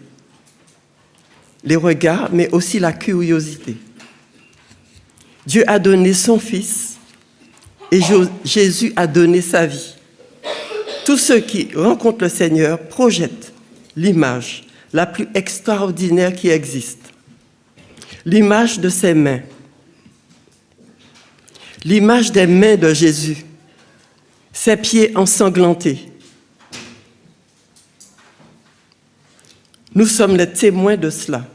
les regards, mais aussi la curiosité. Dieu a donné son Fils et Jésus a donné sa vie. Tous ceux qui rencontrent le Seigneur projettent l'image la plus extraordinaire qui existe. L'image de ses mains. L'image des mains de Jésus. Ses pieds ensanglantés. Nous sommes les témoins de cela,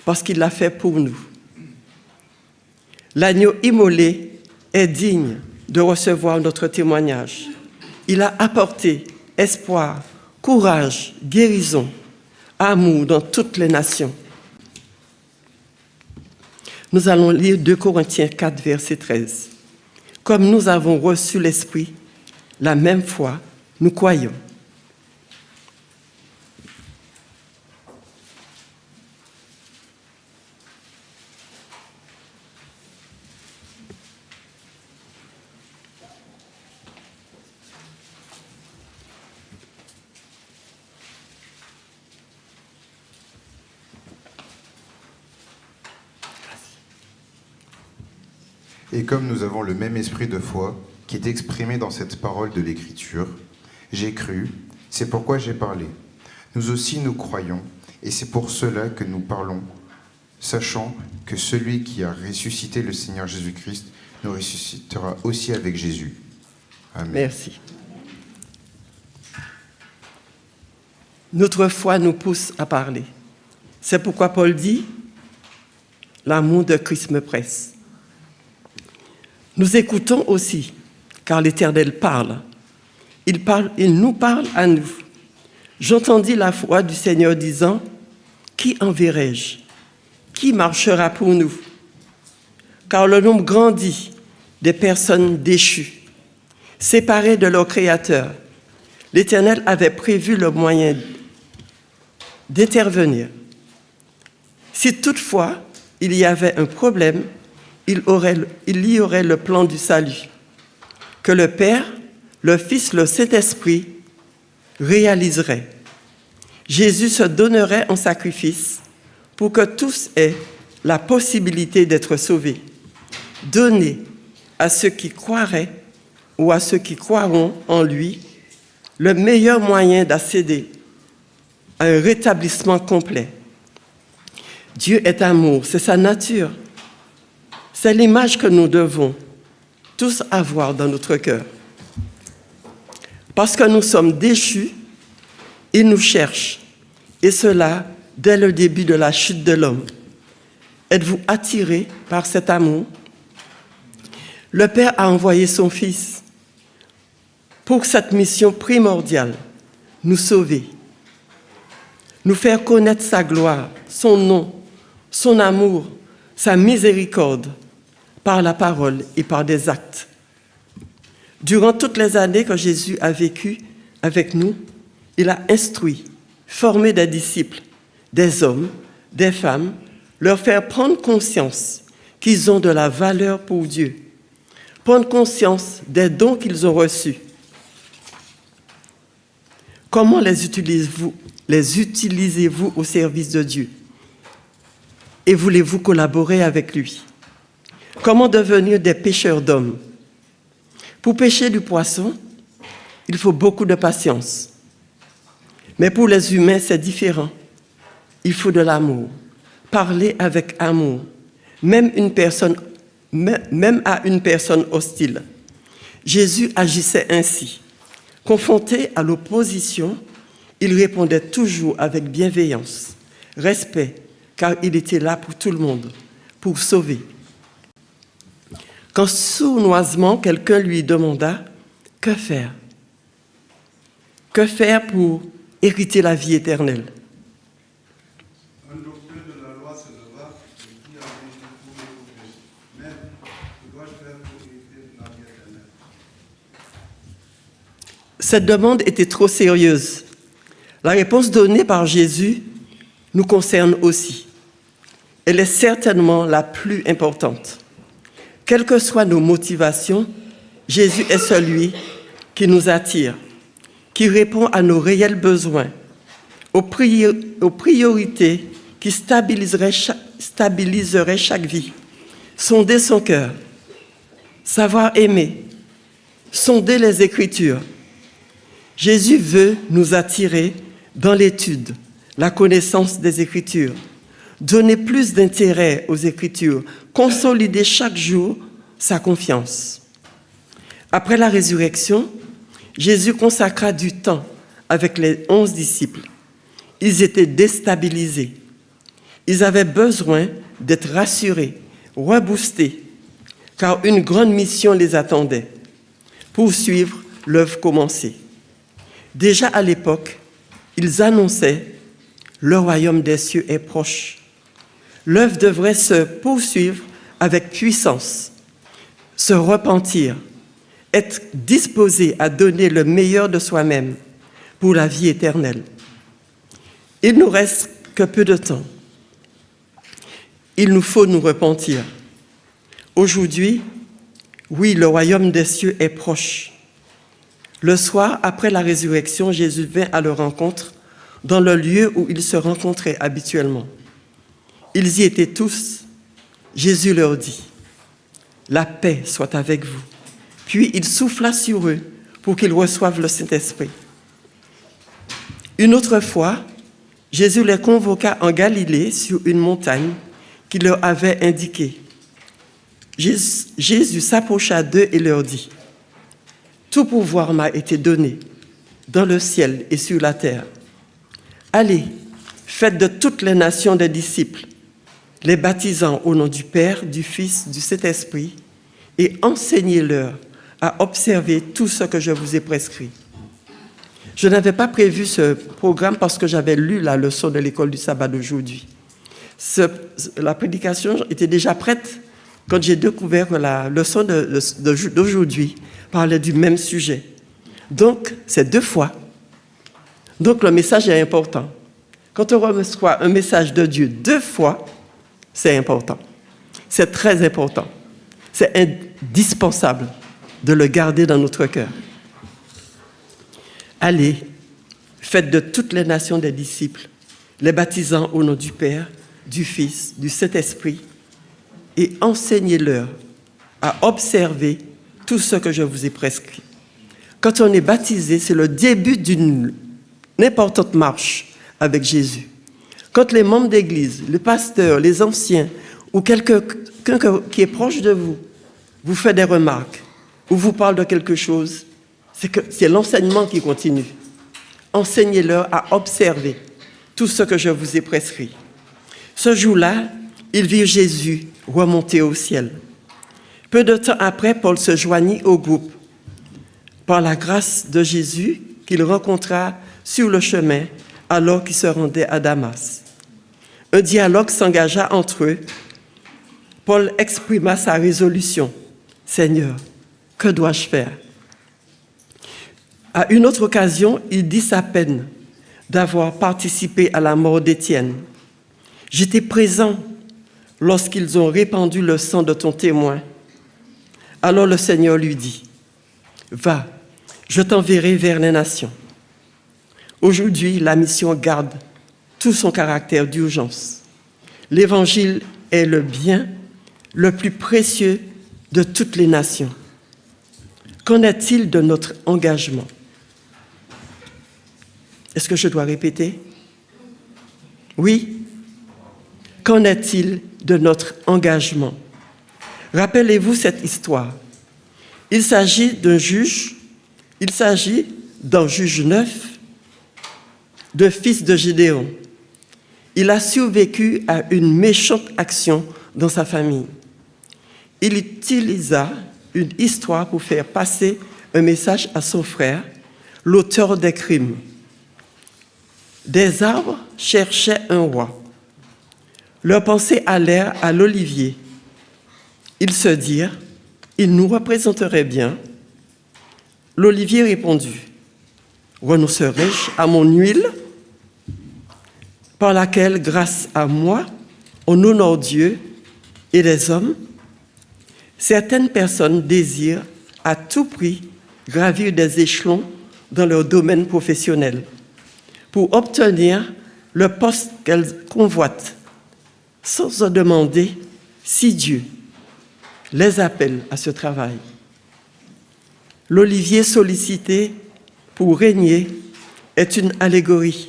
parce qu'il l'a fait pour nous. L'agneau immolé est digne de recevoir notre témoignage. Il a apporté espoir, courage, guérison, amour dans toutes les nations. Nous allons lire 2 Corinthiens 4, verset 13. Comme nous avons reçu l'Esprit, la même foi, nous croyons. Et comme nous avons le même esprit de foi qui est exprimé dans cette parole de l'Écriture, j'ai cru, c'est pourquoi j'ai parlé. Nous aussi nous croyons, et c'est pour cela que nous parlons, sachant que celui qui a ressuscité le Seigneur Jésus-Christ nous ressuscitera aussi avec Jésus. Amen. Merci. Notre foi nous pousse à parler. C'est pourquoi Paul dit « L'amour de Christ me presse ». Nous écoutons aussi, car l'Éternel parle. Il nous parle à nous. J'entendis la voix du Seigneur disant, « Qui enverrai-je? Qui marchera pour nous? » Car le nombre grandit des personnes déchues, séparées de leur Créateur. L'Éternel avait prévu le moyen d'intervenir. Si toutefois il y avait un problème, il y aurait le plan du salut, que le Père, le Fils, le Saint-Esprit réaliseraient. Jésus se donnerait en sacrifice pour que tous aient la possibilité d'être sauvés. Donner à ceux qui croiraient ou à ceux qui croiront en lui le meilleur moyen d'accéder à un rétablissement complet. Dieu est amour, c'est sa nature. C'est l'image que nous devons tous avoir dans notre cœur. Parce que nous sommes déchus, il nous cherche, et cela dès le début de la chute de l'homme. Êtes-vous attirés par cet amour? Le Père a envoyé son Fils pour cette mission primordiale, nous sauver, nous faire connaître sa gloire, son nom, son amour, sa miséricorde, par la parole et par des actes. Durant toutes les années que Jésus a vécu avec nous, il a instruit, formé des disciples, des hommes, des femmes, leur faire prendre conscience qu'ils ont de la valeur pour Dieu, prendre conscience des dons qu'ils ont reçus. Comment les utilisez-vous au service de Dieu? Et voulez-vous collaborer avec lui? Comment devenir des pêcheurs d'hommes? Pour pêcher du poisson, il faut beaucoup de patience. Mais pour les humains, c'est différent. Il faut de l'amour. Parler avec amour, même à une personne hostile. Jésus agissait ainsi. Confronté à l'opposition, il répondait toujours avec bienveillance, respect, car il était là pour tout le monde, pour sauver. Quand sournoisement quelqu'un lui demanda « Que faire ?» Que faire pour hériter la vie éternelle? Un docteur de la loi se leva et dit à Jésus pour le pauvres, « Maître, que dois-je faire pour hériter la vie éternelle ?» Cette demande était trop sérieuse. La réponse donnée par Jésus nous concerne aussi. Elle est certainement la plus importante. Quelles que soient nos motivations, Jésus est celui qui nous attire, qui répond à nos réels besoins, aux priorités qui stabiliseraient chaque vie, sonder son cœur, savoir aimer, Sondez les Écritures. Jésus veut nous attirer dans l'étude, la connaissance des Écritures. Donner plus d'intérêt aux Écritures, consolider chaque jour sa confiance. Après la résurrection, Jésus consacra du temps avec les 11 disciples. Ils étaient déstabilisés. Ils avaient besoin d'être rassurés, reboostés, car une grande mission les attendait, poursuivre l'œuvre commencée. Déjà à l'époque, ils annonçaient « Le royaume des cieux est proche ». L'œuvre devrait se poursuivre avec puissance, se repentir, être disposé à donner le meilleur de soi-même pour la vie éternelle. Il nous reste que peu de temps. Il nous faut nous repentir. Aujourd'hui, oui, le royaume des cieux est proche. Le soir, après la résurrection, Jésus vint à leur rencontre dans le lieu où ils se rencontraient habituellement. Ils y étaient tous. Jésus leur dit « La paix soit avec vous ». Puis il souffla sur eux pour qu'ils reçoivent le Saint-Esprit. Une autre fois, Jésus les convoqua en Galilée sur une montagne qu'il leur avait indiquée. Jésus s'approcha d'eux et leur dit « Tout pouvoir m'a été donné dans le ciel et sur la terre. Allez, faites de toutes les nations des disciples, les baptisant au nom du Père, du Fils, du Saint-Esprit, et enseignez-leur à observer tout ce que je vous ai prescrit. » Je n'avais pas prévu ce programme parce que j'avais lu la leçon de l'école du sabbat d'aujourd'hui. La prédication était déjà prête quand j'ai découvert que la leçon d'aujourd'hui parlait du même sujet. Donc, c'est 2 fois. Donc, le message est important. Quand on reçoit un message de Dieu 2 fois, c'est important. C'est très important. C'est indispensable de le garder dans notre cœur. Allez, faites de toutes les nations des disciples, les baptisant au nom du Père, du Fils, du Saint-Esprit, et enseignez-leur à observer tout ce que je vous ai prescrit. Quand on est baptisé, c'est le début d'une importante marche avec Jésus. Quand les membres d'église, les pasteurs, les anciens, ou quelqu'un qui est proche de vous, vous fait des remarques, ou vous parle de quelque chose, c'est l'enseignement qui continue. Enseignez-leur à observer tout ce que je vous ai prescrit. Ce jour-là, ils virent Jésus remonter au ciel. Peu de temps après, Paul se joignit au groupe. Par la grâce de Jésus, qu'il rencontra sur le chemin alors qu'il se rendait à Damas. Un dialogue s'engagea entre eux. Paul exprima sa résolution. « Seigneur, que dois-je faire ?» À une autre occasion, il dit sa peine d'avoir participé à la mort d'Étienne. « J'étais présent lorsqu'ils ont répandu le sang de ton témoin. » Alors le Seigneur lui dit, « Va, je t'enverrai vers les nations. » Aujourd'hui, la mission garde tout son caractère d'urgence. L'Évangile est le bien le plus précieux de toutes les nations. Qu'en est-il de notre engagement? Est-ce que je dois répéter? Oui. Qu'en est-il de notre engagement? Rappelez-vous cette histoire. Il s'agit d'un juge neuf, de fils de Gédéon. Il a survécu à une méchante action dans sa famille. Il utilisa une histoire pour faire passer un message à son frère, l'auteur des crimes. Des arbres cherchaient un roi. Leurs pensées allèrent à l'olivier. Ils se dirent, il nous représenterait bien. L'olivier répondit, renoncerai-je à mon huile, par laquelle, grâce à moi, on honore Dieu et les hommes? Certaines personnes désirent à tout prix gravir des échelons dans leur domaine professionnel pour obtenir le poste qu'elles convoitent, sans se demander si Dieu les appelle à ce travail. L'olivier sollicité pour régner est une allégorie.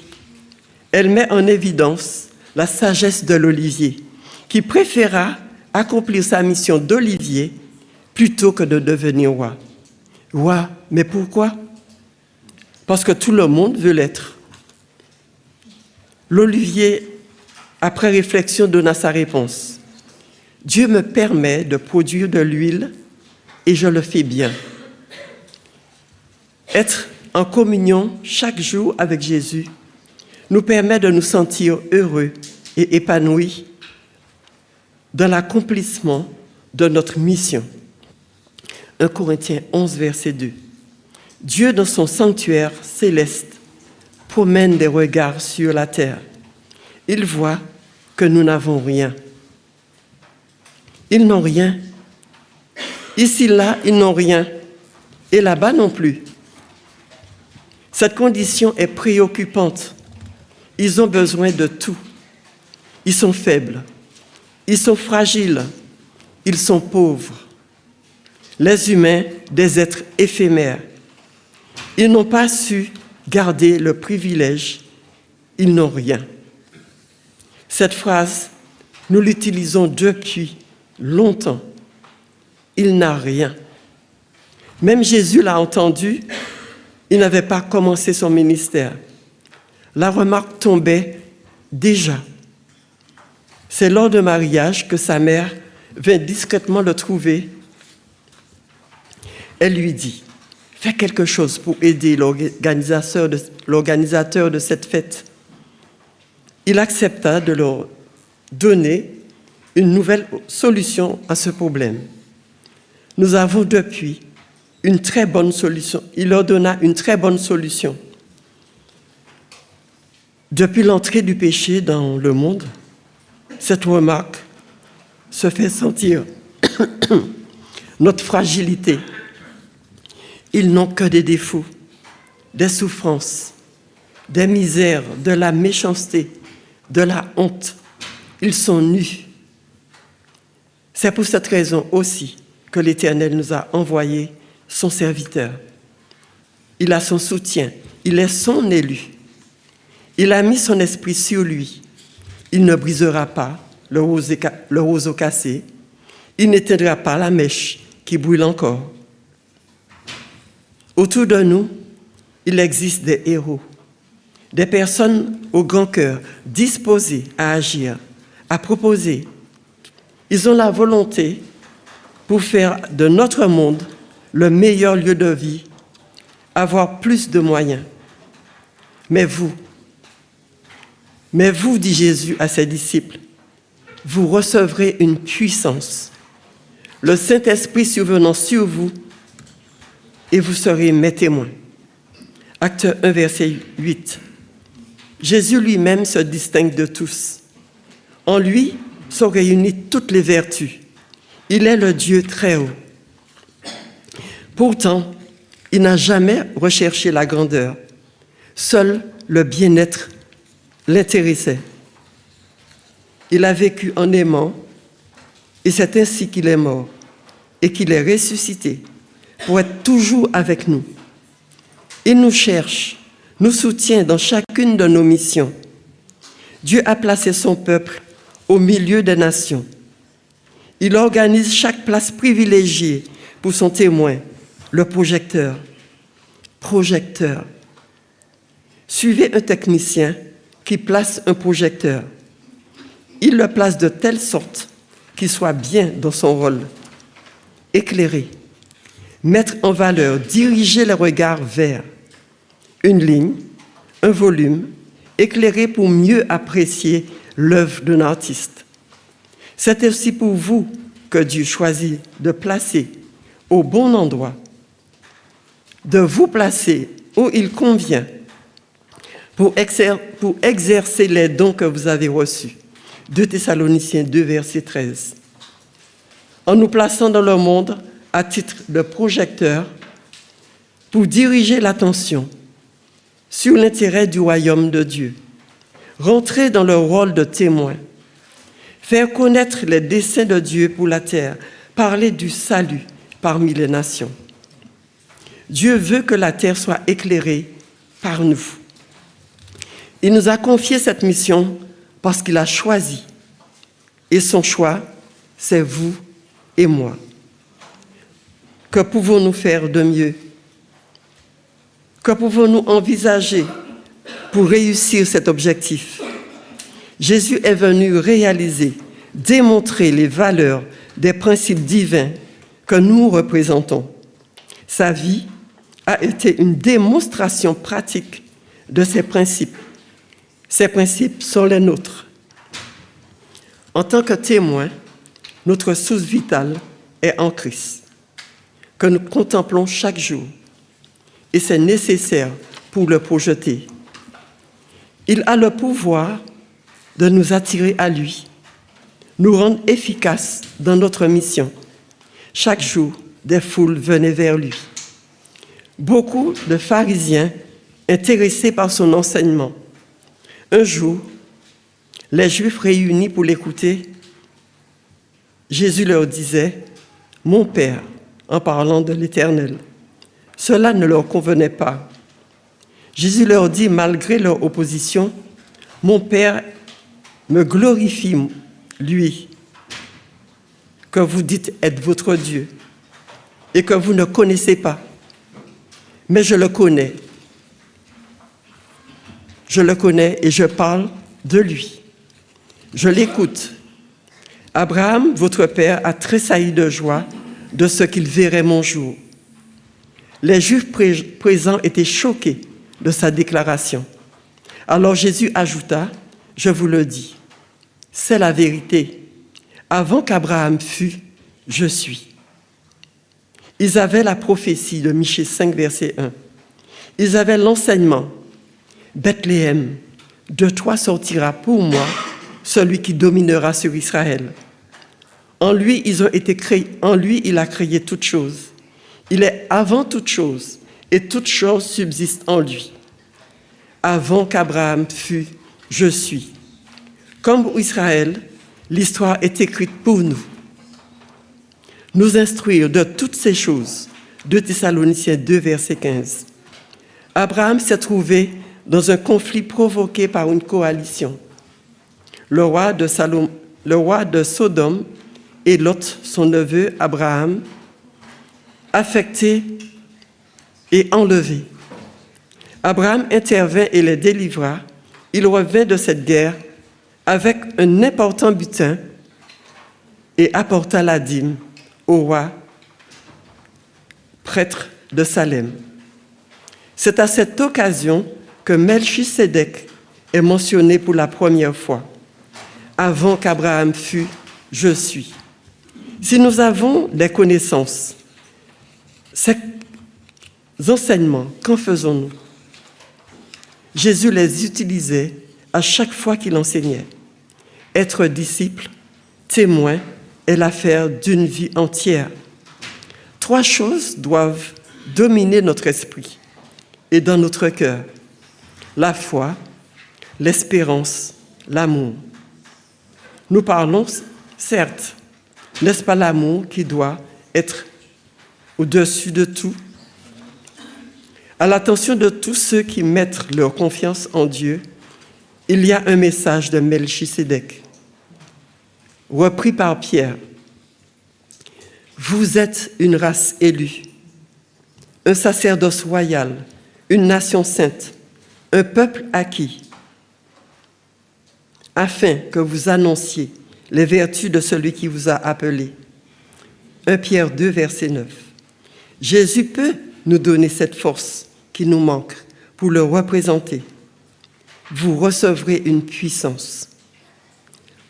Elle met en évidence la sagesse de l'olivier, qui préféra accomplir sa mission d'olivier plutôt que de devenir roi. Roi, mais pourquoi? Parce que tout le monde veut l'être. L'olivier, après réflexion, donna sa réponse. Dieu me permet de produire de l'huile et je le fais bien. Être en communion chaque jour avec Jésus nous permet de nous sentir heureux et épanouis dans l'accomplissement de notre mission. 1 Corinthiens 11, verset 2. Dieu, dans son sanctuaire céleste, promène des regards sur la terre. Il voit que nous n'avons rien. Ils n'ont rien. Ici, là, ils n'ont rien. Et là-bas non plus. Cette condition est préoccupante. Ils ont besoin de tout. Ils sont faibles. Ils sont fragiles. Ils sont pauvres. Les humains, des êtres éphémères. Ils n'ont pas su garder le privilège. Ils n'ont rien. Cette phrase, nous l'utilisons depuis longtemps. Il n'a rien. Même Jésus l'a entendu, il n'avait pas commencé son ministère. La remarque tombait déjà. C'est lors de mariage que sa mère vint discrètement le trouver. Elle lui dit, « Fais quelque chose pour aider l'organisateur de cette fête. » Il accepta de leur donner une nouvelle solution à ce problème. Nous avons depuis une très bonne solution. Il leur donna une très bonne solution. Depuis l'entrée du péché dans le monde, cette remarque se fait sentir notre fragilité. Ils n'ont que des défauts, des souffrances, des misères, de la méchanceté, de la honte. Ils sont nus. C'est pour cette raison aussi que l'Éternel nous a envoyé son serviteur. Il a son soutien, il est son élu. Il a mis son esprit sur lui. Il ne brisera pas le roseau cassé. Il n'éteindra pas la mèche qui brûle encore. Autour de nous, il existe des héros, des personnes au grand cœur, disposées à agir, à proposer. Ils ont la volonté pour faire de notre monde le meilleur lieu de vie, avoir plus de moyens. Mais vous, dit Jésus à ses disciples, vous recevrez une puissance, le Saint-Esprit survenant sur vous, et vous serez mes témoins. Acte 1, verset 8. Jésus lui-même se distingue de tous. En lui sont réunies toutes les vertus. Il est le Dieu très haut. Pourtant, il n'a jamais recherché la grandeur. Seul le bien-être l'intéressait. Il a vécu en aimant, et c'est ainsi qu'il est mort et qu'il est ressuscité pour être toujours avec nous. Il nous cherche, nous soutient dans chacune de nos missions. Dieu a placé son peuple au milieu des nations. Il organise chaque place privilégiée pour son témoin, le projecteur. Projecteur. Suivez un technicien qui place un projecteur. Il le place de telle sorte qu'il soit bien dans son rôle. Éclairer, mettre en valeur, diriger les regards vers une ligne, un volume, éclairer pour mieux apprécier l'œuvre d'un artiste. C'est aussi pour vous que Dieu choisit de placer au bon endroit, de vous placer où il convient pour exercer les dons que vous avez reçus. 2 Thessaloniciens 2, verset 13. En nous plaçant dans le monde à titre de projecteur pour diriger l'attention sur l'intérêt du royaume de Dieu, rentrer dans le rôle de témoin, faire connaître les desseins de Dieu pour la terre, parler du salut parmi les nations. Dieu veut que la terre soit éclairée par nous. Il nous a confié cette mission parce qu'il a choisi. Et son choix, c'est vous et moi. Que pouvons-nous faire de mieux? Que pouvons-nous envisager pour réussir cet objectif? Jésus est venu réaliser, démontrer les valeurs des principes divins que nous représentons. Sa vie a été une démonstration pratique de ces principes. Ces principes sont les nôtres. En tant que témoin, notre source vitale est en Christ, que nous contemplons chaque jour, et c'est nécessaire pour le projeter. Il a le pouvoir de nous attirer à lui, nous rendre efficaces dans notre mission. Chaque jour, des foules venaient vers lui. Beaucoup de pharisiens intéressés par son enseignement. Un jour, les Juifs réunis pour l'écouter, Jésus leur disait « Mon Père », en parlant de l'Éternel. Cela ne leur convenait pas. Jésus leur dit, malgré leur opposition, « Mon Père me glorifie, lui, que vous dites être votre Dieu et que vous ne connaissez pas. Mais je le connais. Je le connais et je parle de lui. Je l'écoute. Abraham, votre père, a tressailli de joie de ce qu'il verrait mon jour. » Les Juifs présents étaient choqués de sa déclaration. Alors Jésus ajouta, « Je vous le dis, c'est la vérité. Avant qu'Abraham fût, je suis. » Ils avaient la prophétie de Michée 5, verset 1. Ils avaient l'enseignement. « Bethléem, de toi sortira pour moi celui qui dominera sur Israël. » En lui, il a créé toutes choses. Il est avant toute chose, et toute chose subsiste en lui. Avant qu'Abraham fût, je suis. Comme pour Israël, l'histoire est écrite pour nous. Nous instruire de toutes ces choses. 2 Thessaloniciens 2, verset 15. Abraham s'est trouvé dans un conflit provoqué par une coalition. Le roi de Sodome et Lot, son neveu Abraham, affectés et enlevés. Abraham intervint et les délivra. Il revint de cette guerre avec un important butin et apporta la dîme au roi prêtre de Salem. C'est à cette occasion que Melchisédek est mentionné pour la première fois. Avant qu'Abraham fût, je suis. Si nous avons des connaissances, ces enseignements, qu'en faisons-nous? Jésus les utilisait à chaque fois qu'il enseignait. Être disciple, témoin, est l'affaire d'une vie entière. 3 choses doivent dominer notre esprit et dans notre cœur: la foi, l'espérance, l'amour. Nous parlons, certes, n'est-ce pas l'amour qui doit être au-dessus de tout? À l'attention de tous ceux qui mettent leur confiance en Dieu, il y a un message de Melchisédek, repris par Pierre. Vous êtes une race élue, un sacerdoce royal, une nation sainte, un peuple acquis, afin que vous annonciez les vertus de celui qui vous a appelé. 1 Pierre 2, verset 9. Jésus peut nous donner cette force qui nous manque pour le représenter. Vous recevrez une puissance.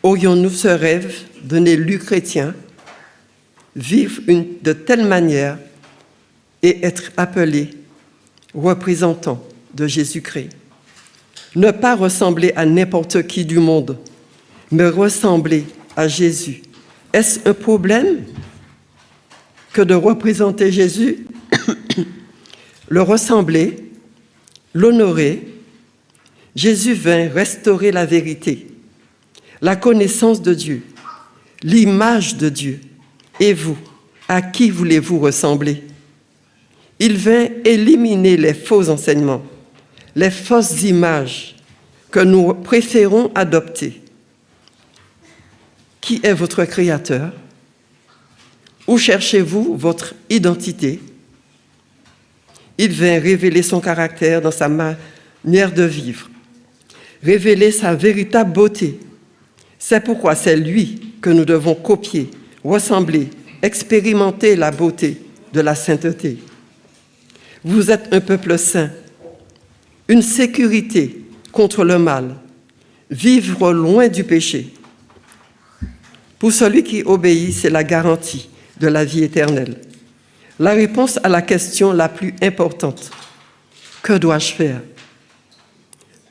Aurions-nous ce rêve d'un élu chrétien, vivre de telle manière et être appelé représentant de Jésus-Christ? Ne pas ressembler à n'importe qui du monde, mais ressembler à Jésus. Est-ce un problème que de représenter Jésus? Le ressembler, l'honorer. Jésus vint restaurer la vérité, la connaissance de Dieu, l'image de Dieu. Et vous, à qui voulez-vous ressembler? Il vint éliminer les faux enseignements, les fausses images que nous préférons adopter. Qui est votre Créateur? Où cherchez-vous votre identité? Il vint révéler son caractère dans sa manière de vivre, révéler sa véritable beauté. C'est pourquoi c'est lui que nous devons copier, ressembler, expérimenter la beauté de la sainteté. Vous êtes un peuple saint, une sécurité contre le mal, vivre loin du péché. Pour celui qui obéit, c'est la garantie de la vie éternelle. La réponse à la question la plus importante, que dois-je faire?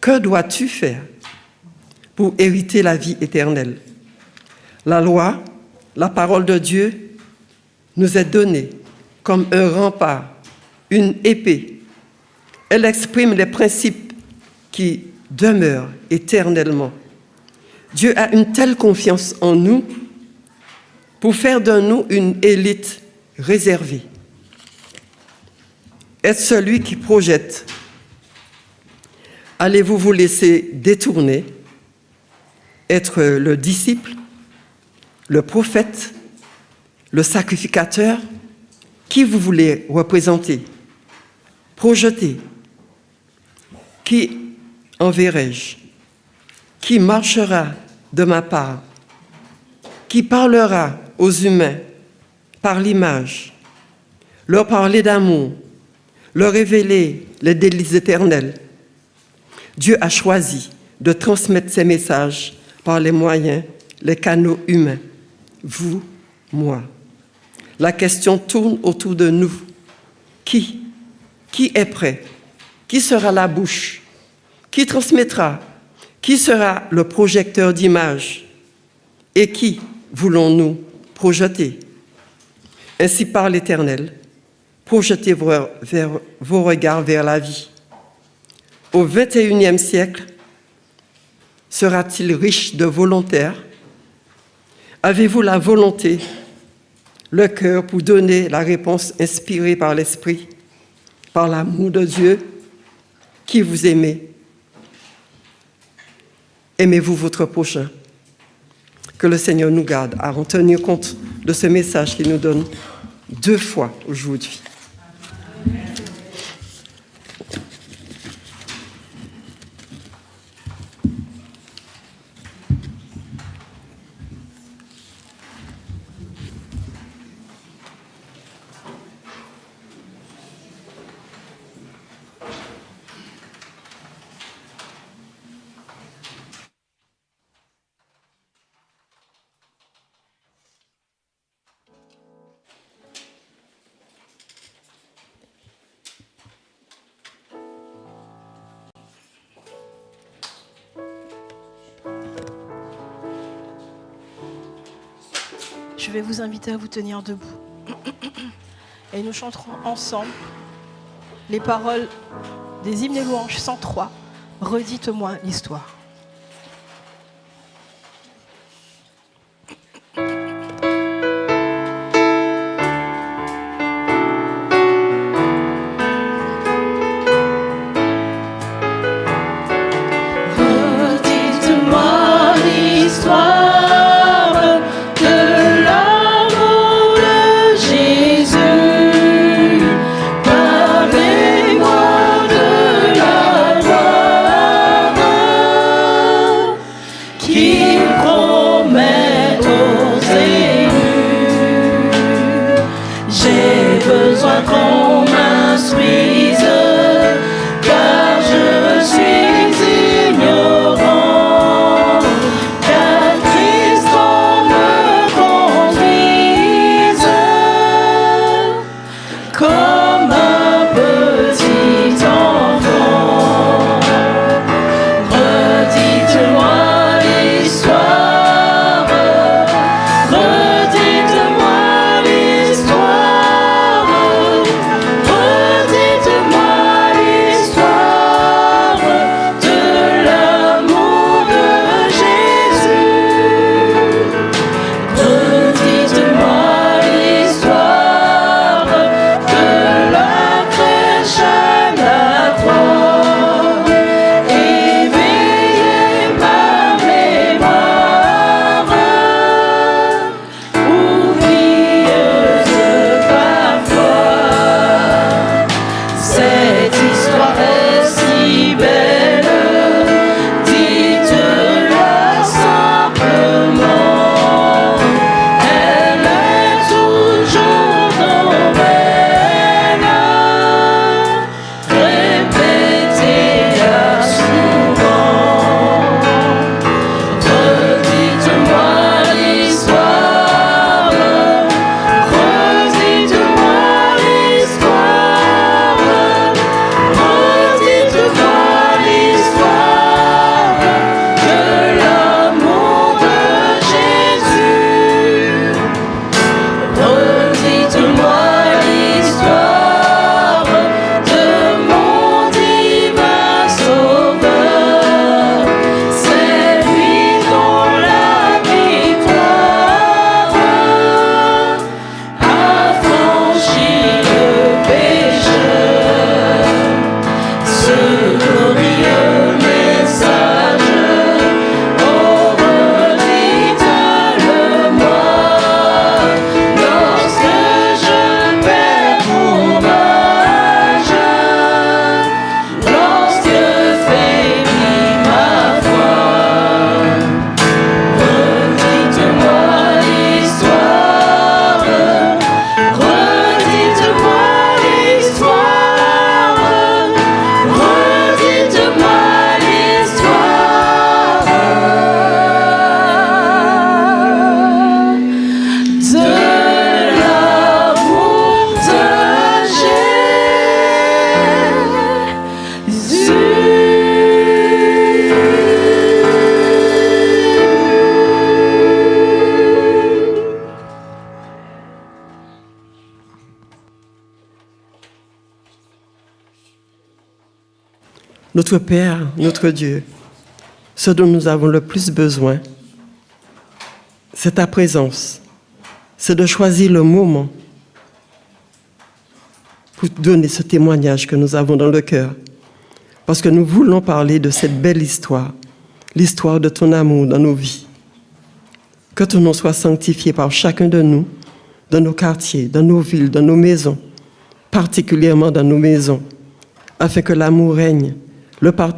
Que dois-tu faire pour hériter la vie éternelle? La loi, la parole de Dieu, nous est donnée comme un rempart, une épée. Elle exprime les principes qui demeurent éternellement. Dieu a une telle confiance en nous pour faire de nous une élite réservée. Être celui qui projette. Allez-vous vous laisser détourner? Être le disciple, le prophète, le sacrificateur? Qui vous voulez représenter? Projeter. Qui enverrai-je? Qui marchera de ma part? Qui parlera aux humains par l'image? Leur parler d'amour, leur révéler les délices éternels. Dieu a choisi de transmettre ses messages par les moyens, les canaux humains. Vous, moi. La question tourne autour de nous. Qui est prêt? Qui sera la bouche? Qui transmettra? Qui sera le projecteur d'images? Et qui voulons-nous projeter? Ainsi parle l'Éternel. Projetez vos regards vers la vie. Au XXIe siècle, sera-t-il riche de volontaires? Avez-vous la volonté, le cœur pour donner la réponse inspirée par l'Esprit, par l'amour de Dieu qui vous aimez? Aimez-vous votre prochain? Que le Seigneur nous garde à en tenir compte de ce message qu'il nous donne 2 fois aujourd'hui. Je vais vous inviter à vous tenir debout. Et nous chanterons ensemble les paroles des hymnes et louanges 103. Redites-moi l'histoire. Redites-moi l'histoire. Notre Père, notre Dieu, ce dont nous avons le plus besoin, c'est ta présence. C'est de choisir le moment pour donner ce témoignage que nous avons dans le cœur. Parce que nous voulons parler de cette belle histoire, l'histoire de ton amour dans nos vies. Que ton nom soit sanctifié par chacun de nous, dans nos quartiers, dans nos villes, dans nos maisons, particulièrement dans nos maisons, afin que l'amour règne, le partage